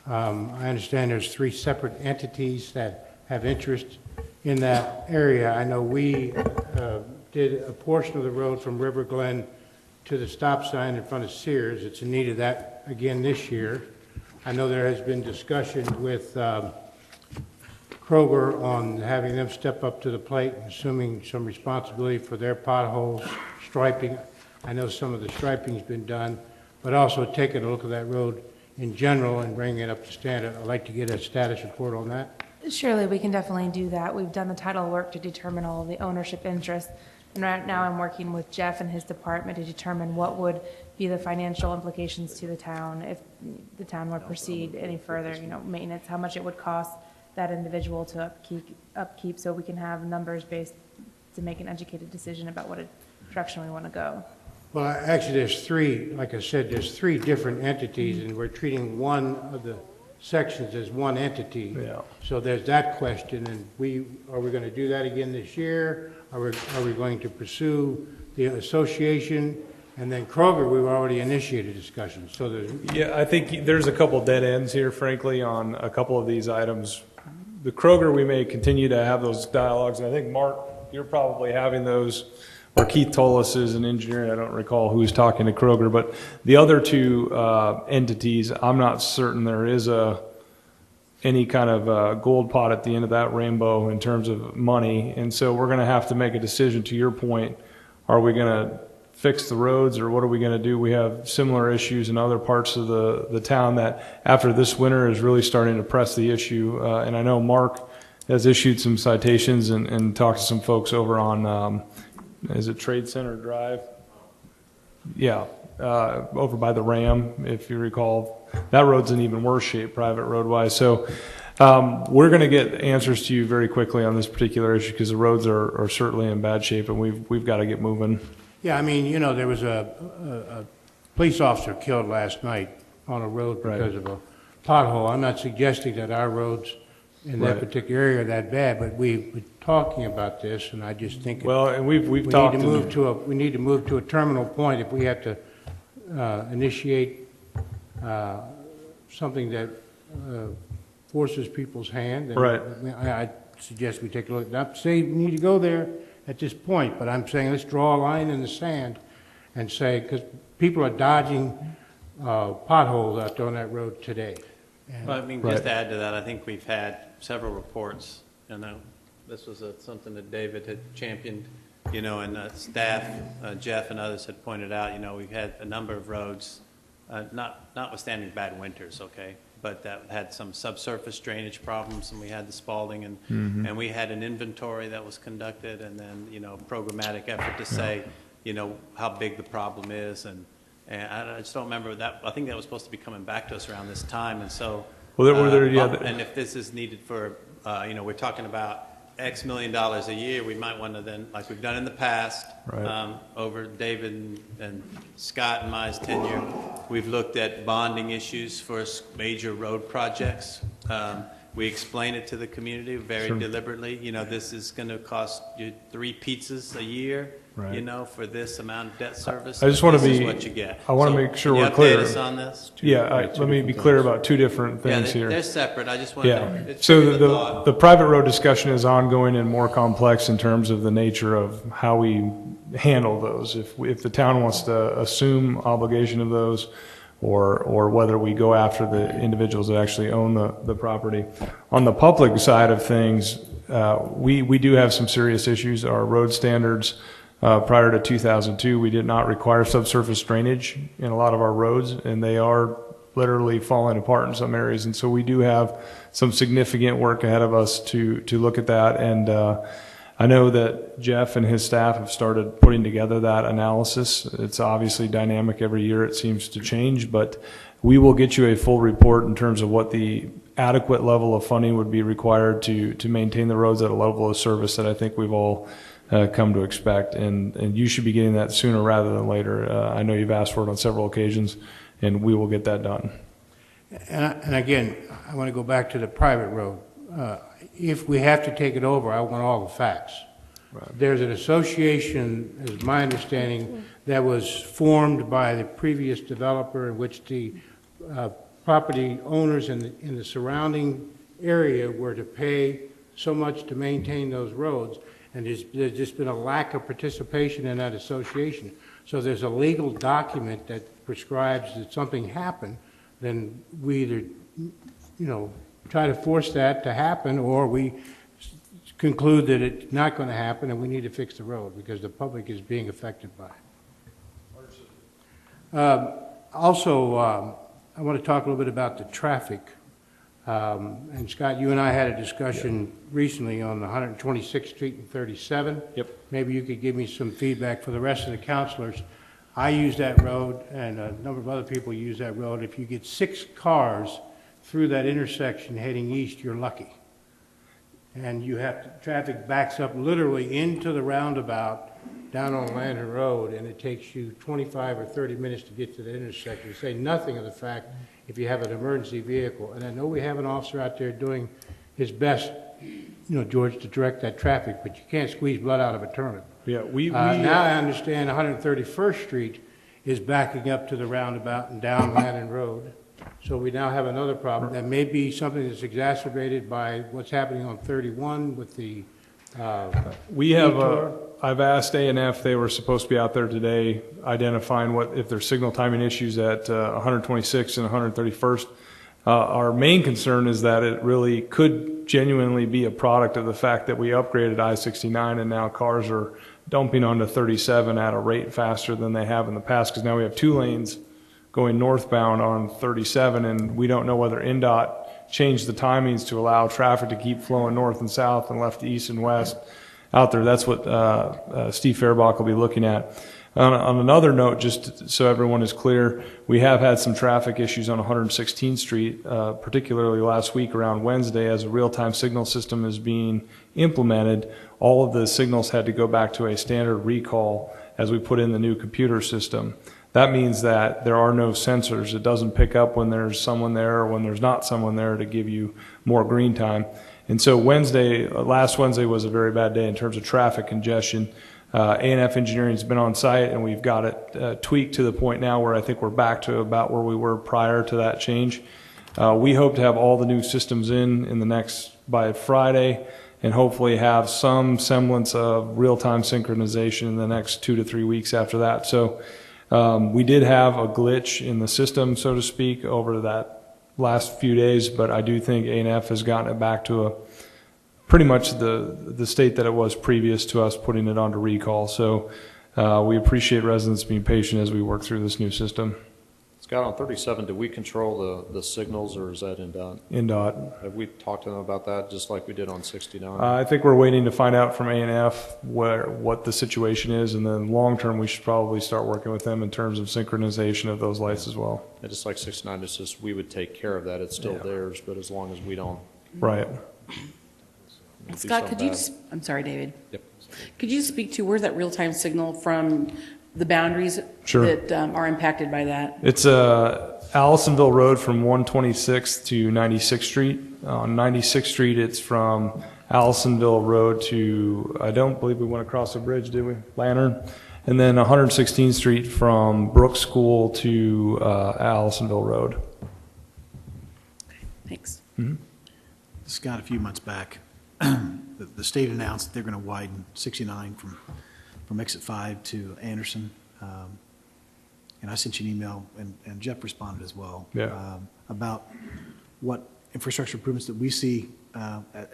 I understand there's 3 separate entities that have interest in that area. I know we did a portion of the road from River Glen to the stop sign in front of Sears. It's in need of that again this year. I know there has been discussion with Kroger on having them step up to the plate and assuming some responsibility for their potholes, striping. I know some of the striping's been done, but also taking a look at that road in general and bringing it up to standard. I'd like to get a status report on that. Surely, we can definitely do that. We've done the title work to determine all the ownership interests, and right now I'm working with Jeff and his department to determine what would be the financial implications to the town if the town would proceed any further, maintenance, how much it would cost, that individual to upkeep so we can have numbers based to make an educated decision about what direction we want to go. Well, actually, there's three, like I said, there's three different entities, and we're treating one of the sections as one entity. Yeah. So there's that question, and are we going to do that again this year? Are we going to pursue the association? And then Kroger, we've already initiated discussions, so there's... Yeah, I think there's a couple dead ends here, frankly, on a couple of these items. The Kroger, we may continue to have those dialogues, and I think, Mark, you're probably having those, or Keith Tolis is an engineer, I don't recall who's talking to Kroger, but the other two entities, I'm not certain there is any kind of gold pot at the end of that rainbow in terms of money, and so we're going to have to make a decision. To your point, are we going to fix the roads, or what are we going to do? We have similar issues in other parts of the town that after this winter is really starting to press the issue. And I know Mark has issued some citations and talked to some folks over on, is it Trade Center Drive? Yeah, over by the Ram, if you recall. That road's in even worse shape, private road-wise. So we're going to get answers to you very quickly on this particular issue because the roads are certainly in bad shape, and we've got to get moving. Yeah, I mean, you know, there was a police officer killed last night on a road because of a pothole. I'm not suggesting that our roads in that particular area are that bad, but we've been talking about this, and I just think and we need to move to a terminal point. If we have to initiate something that forces people's hand, then I suggest we take a look. Not to say we need to go there at this point, but I'm saying let's draw a line in the sand and say, because people are dodging potholes out there on that road today. Well, I mean, just to add to that, I think we've had several reports, and this was something that David had championed, you know, and staff, Jeff and others had pointed out, you know, we've had a number of roads, notwithstanding bad winters, okay, but that had some subsurface drainage problems, and we had the Spalding, and we had an inventory that was conducted, and then, you know, programmatic effort to say, you know, how big the problem is, and I just don't remember that. I think that was supposed to be coming back to us around this time, and so, and if this is needed for, you know, we're talking about X million dollars a year, we might want to then, like we've done in the past, over David and Scott and my tenure, we've looked at bonding issues for major road projects. We explain it to the community very deliberately. You know, this is going to cost you 3 pizzas a year, you know, for this amount of debt service. I just want to be, what you get. I want to make sure we're clear. Can you update us on this? Yeah, let me be clear about two different things here. They're separate. I just want to. So the private road discussion is ongoing and more complex in terms of the nature of how we handle those. If the town wants to assume obligation of those, or whether we go after the individuals that actually own the property. On the public side of things, we do have some serious issues. Our road standards prior to 2002, we did not require subsurface drainage in a lot of our roads, and they are literally falling apart in some areas. And so we do have some significant work ahead of us to look at that. And I know that Jeff and his staff have started putting together that analysis. It's obviously dynamic every year. It seems to change, but we will get you a full report in terms of what the adequate level of funding would be required to maintain the roads at a level of service that I think we've all come to expect. And you should be getting that sooner rather than later. I know you've asked for it on several occasions, and we will get that done. And again, I want to go back to the private road. If we have to take it over, I want all the facts. There's an association, as my understanding, that was formed by the previous developer in which the property owners in the surrounding area were to pay so much to maintain those roads, and there's just been a lack of participation in that association. So there's a legal document that prescribes that something happened, then we either, you know, try to force that to happen, or we conclude that it's not going to happen and we need to fix the road because the public is being affected by it. Also, I want to talk a little bit about the traffic. And Scott, you and I had a discussion recently on 126th Street and 37. Yep. Maybe you could give me some feedback for the rest of the councilors. I use that road, and a number of other people use that road. If you get 6 cars through that intersection heading east, you're lucky. and traffic backs up literally into the roundabout down on Lantern Road, and it takes you 25 or 30 minutes to get to the intersection. Say nothing of the fact if you have an emergency vehicle. And I know we have an officer out there doing his best, George, to direct that traffic, but you can't squeeze blood out of a turnip. Yeah, Now I understand 131st Street is backing up to the roundabout and down Lantern Road. So we now have another problem. That may be something that's exacerbated by what's happening on 31 with the We have, detour. I've asked A&F, they were supposed to be out there today identifying if there's signal timing issues at 126th and 131st. Our main concern is that it really could genuinely be a product of the fact that we upgraded I-69 and now cars are dumping onto 37 at a rate faster than they have in the past, because now we have 2 lanes going northbound on 37, and we don't know whether NDOT changed the timings to allow traffic to keep flowing north and south and left to east and west out there. That's what Steve Fairbach will be looking at. On another note, just so everyone is clear, we have had some traffic issues on 116th Street, particularly last week around Wednesday as a real-time signal system is being implemented. All of the signals had to go back to a standard recall as we put in the new computer system. That means that there are no sensors. It doesn't pick up when there's someone there or when there's not someone there to give you more green time. And so last Wednesday was a very bad day in terms of traffic congestion. A&F Engineering has been on site, and we've got it tweaked to the point now where I think we're back to about where we were prior to that change. We hope to have all the new systems by Friday, and hopefully have some semblance of real-time synchronization in the next 2 to 3 weeks after that. So we did have a glitch in the system, so to speak, over that last few days, but I do think A&F has gotten it back to pretty much the state that it was previous to us putting it onto recall. So we appreciate residents being patient as we work through this new system. Scott, on 37, do we control the signals, or is that NDOT? NDOT. Have we talked to them about that, just like we did on 69? I think we're waiting to find out from A&F what the situation is, and then long term we should probably start working with them in terms of synchronization of those lights as well. And just like 69, it's just we would take care of that. It's still theirs, but as long as we don't. Right. Scott, could you, I'm sorry, David. Yep. Could you speak to where's that real-time signal from the boundaries Sure. that are impacted by that? It's Allisonville Road from 126th to 96th Street. On 96th Street, it's from Allisonville Road to, I don't believe we went across the bridge, did we? Lantern. And then 116th Street from Brooks School to Allisonville Road. Thanks. Mm-hmm. Scott, a few months back, the state announced they're going to widen 69 from exit 5 to Anderson. And I sent you an email, and Jeff responded as well, about what infrastructure improvements that we see.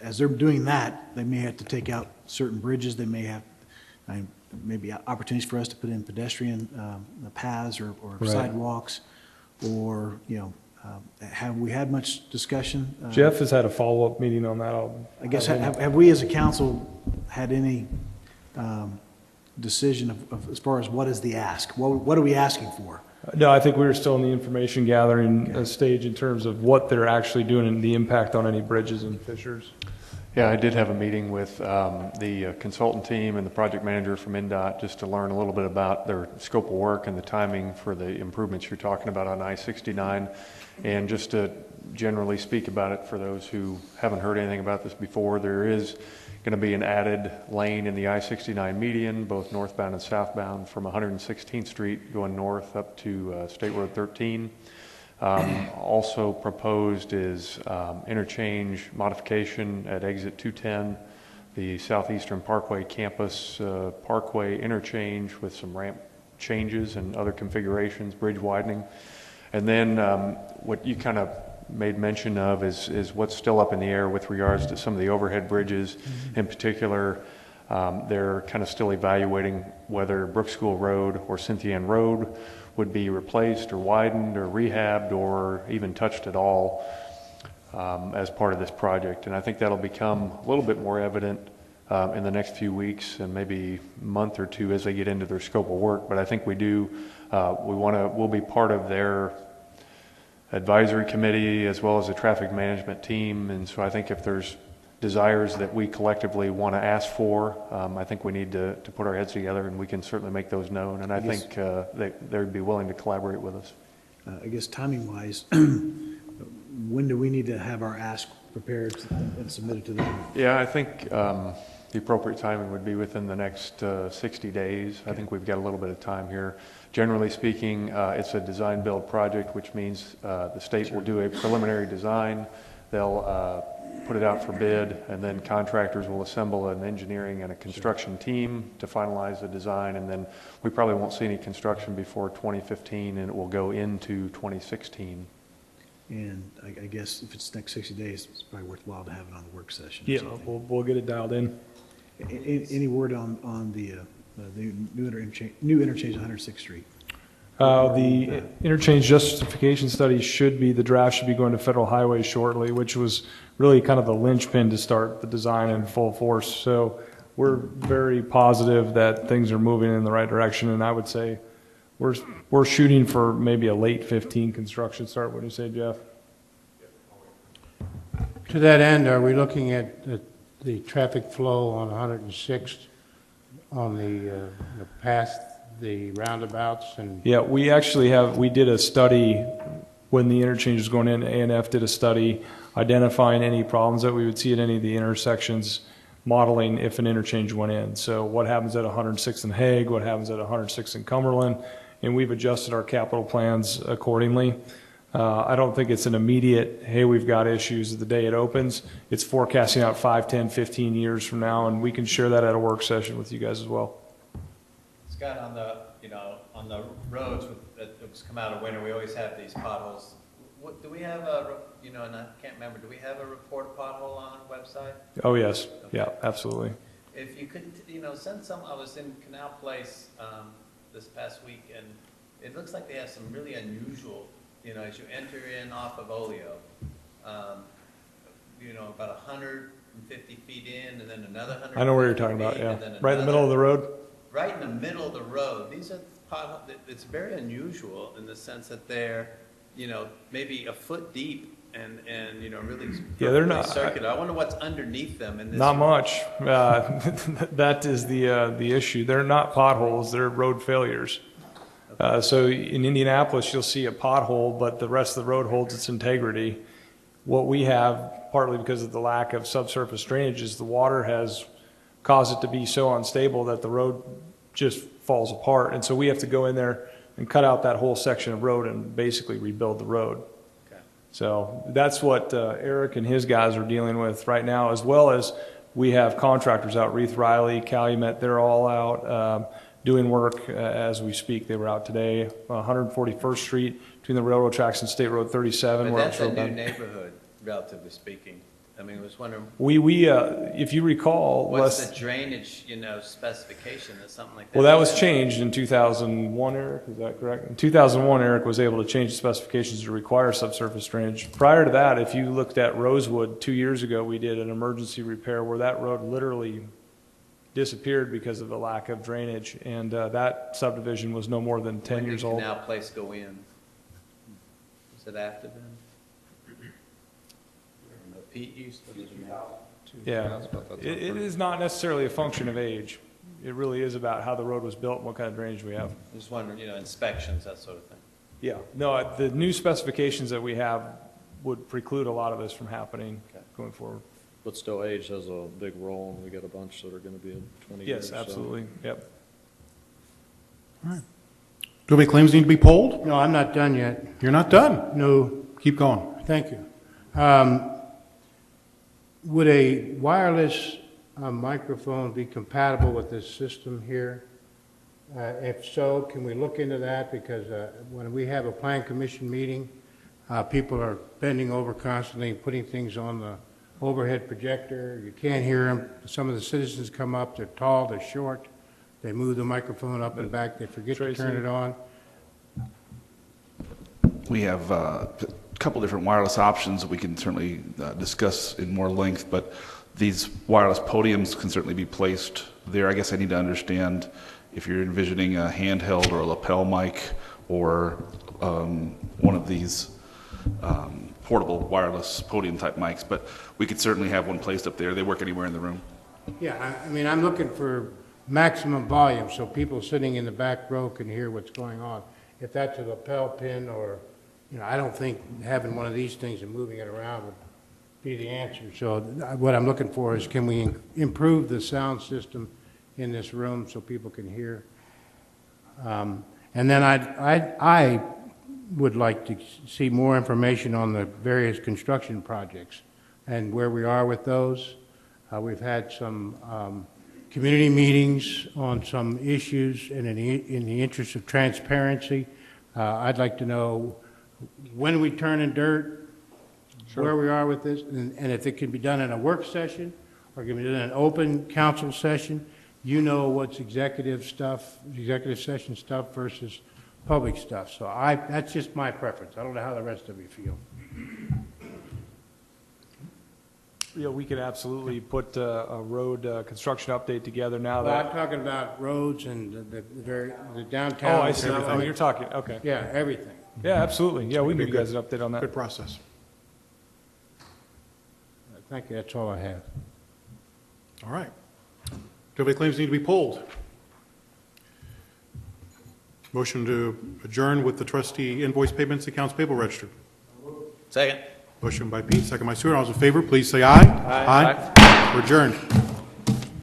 As they're doing that, they may have to take out certain bridges. They may have maybe opportunities for us to put in pedestrian paths or Right. sidewalks, or, have we had much discussion? Jeff has had a follow-up meeting on that. I guess, have we as a council had any decision of as far as what is the ask? What are we asking for? No, I think we were still in the information gathering stage in terms of what they're actually doing and the impact on any bridges and fissures. Yeah, I did have a meeting with the consultant team and the project manager from NDOT just to learn a little bit about their scope of work and the timing for the improvements you're talking about on I-69, and just to generally speak about it for those who haven't heard anything about this before. There is going to be an added lane in the I-69 median, both northbound and southbound, from 116th Street going north up to State Road 13. Also proposed is interchange modification at exit 210, the Southeastern Parkway campus parkway interchange with some ramp changes and other configurations, bridge widening. And then what you kind of made mention of is what's still up in the air with regards to some of the overhead bridges. In particular, they're kind of still evaluating whether Brooks School Road or Cynthia Ann Road would be replaced or widened or rehabbed or even touched at all as part of this project. And I think that'll become a little bit more evident in the next few weeks and maybe month or two as they get into their scope of work. But I think we'll be part of their advisory committee as well as the traffic management team. And so I think if there's desires that we collectively want to ask for. I think we need to put our heads together, and we can certainly make those known. And I think they'd be willing to collaborate with us. I guess timing-wise, when do we need to have our ask prepared and submitted to them? Yeah, I think the appropriate timing would be within the next 60 days. I think we've got a little bit of time here. Generally speaking, it's a design-build project, which means the state will do a preliminary design. They'll put it out for bid, and then contractors will assemble an engineering and a construction team to finalize the design, and then we probably won't see any construction before 2015, and it will go into 2016. And I guess if it's next 60 days, it's probably worthwhile to have it on the work session. Yeah, we'll get it dialed in. Any word on the new interchange on 106th Street? The interchange justification study the draft should be going to Federal Highway shortly, which was really kind of the linchpin to start the design in full force. So we're very positive that things are moving in the right direction, and I would say we're shooting for maybe a late 15 construction start. What do you say, Jeff? To that end, are we looking at the traffic flow on 106th on the past the roundabouts? And yeah, we did a study when the interchange was going in. A&F did a study identifying any problems that we would see at any of the intersections, modeling if an interchange went in. So what happens at 106th and Hague, what happens at 106th and Cumberland, and we've adjusted our capital plans accordingly. I don't think it's an immediate, hey, we've got issues the day it opens. It's forecasting out 5, 10, 15 years from now, and we can share that at a work session with you guys as well. Scott, on the roads that come out of winter, we always have these potholes. Do we have and I can't remember, do we have a report pothole on our website? Oh, yes. Okay. Yeah, absolutely. If you could, send some. I was in Canal Place this past week, and it looks like they have some really unusual, as you enter in off of Oleo, about 150 feet in, and then another 100. I know where you're talking about, yeah. Right in the middle of the road? Right in the middle of the road. These are potholes. It's very unusual in the sense that they're, maybe a foot deep and really they're not circular. I wonder what's underneath them. In this not much. That is the issue. They're not potholes. They're road failures. So in Indianapolis, you'll see a pothole, but the rest of the road holds its integrity. What we have, partly because of the lack of subsurface drainage, is the water has caused it to be so unstable that the road just falls apart. And so we have to go in there and cut out that whole section of road and basically rebuild the road. Okay. So that's what Eric and his guys are dealing with right now, as well as we have contractors out, Reith Riley, Calumet, they're all out doing work as we speak. They were out today, 141st Street between the railroad tracks and State Road 37. But that's a new neighborhood, relatively speaking. I mean, I was wondering. We if you recall, what's the drainage, specification or something like that? Well, that was changed in 2001, Eric. Is that correct? In 2001, Eric was able to change the specifications to require subsurface drainage. Prior to that, if you looked at Rosewood 2 years ago, we did an emergency repair where that road literally disappeared because of the lack of drainage, and that subdivision was no more than 10 years old. When did Canal Place go in? Was it after then? Pete used to live in that. Yeah, it is not necessarily a function of age. It really is about how the road was built and what kind of drainage we have. Just wondering, inspections, that sort of thing. Yeah, no, the new specifications that we have would preclude a lot of this from happening going forward. But still, age has a big role, and we got a bunch that are going to be in 20 years. Yes, absolutely. So. Yep. All right. Do any claims need to be polled? No, I'm not done yet. You're not done? No. Keep going. Thank you. Would a wireless microphone be compatible with this system here? If so, can we look into that? Because when we have a plan commission meeting, people are bending over constantly, putting things on the overhead projector. You can't hear them. Some of the citizens come up. They're tall. They're short. They move the microphone up and back. They forget to turn it on. We have a couple different wireless options that we can certainly discuss in more length, but these wireless podiums can certainly be placed there. I guess I need to understand if you're envisioning a handheld or a lapel mic or one of these portable wireless podium type mics, but we could certainly have one placed up there. They work anywhere in the room. Yeah, I mean, I'm looking for maximum volume, so people sitting in the back row can hear what's going on. If that's a lapel pin or, I don't think having one of these things and moving it around would be the answer. So what I'm looking for is, can we improve the sound system in this room so people can hear? And then I would like to see more information on the various construction projects and where we are with those. We've had some community meetings on some issues, and in the interest of transparency, I'd like to know when we turn in dirt, where we are with this, and if it can be done in a work session or can be done in an open council session. What's executive session stuff versus public stuff. So that's just my preference. I don't know how the rest of you feel. Yeah, we could absolutely put a road construction update together now Well, that. I'm talking about roads and the downtown. Oh, I see. everything. Oh, you're talking, okay. Yeah, everything. Yeah, absolutely. Yeah, we can give you guys an update on that. Good process. Thank you, that's all I have. All right. Do you have any claims that need to be pulled? Motion to adjourn with the trustee invoice payments, accounts payable register. Second. Motion by Pete, second by Stuart. All those in favor, please say aye. Aye. We're adjourned.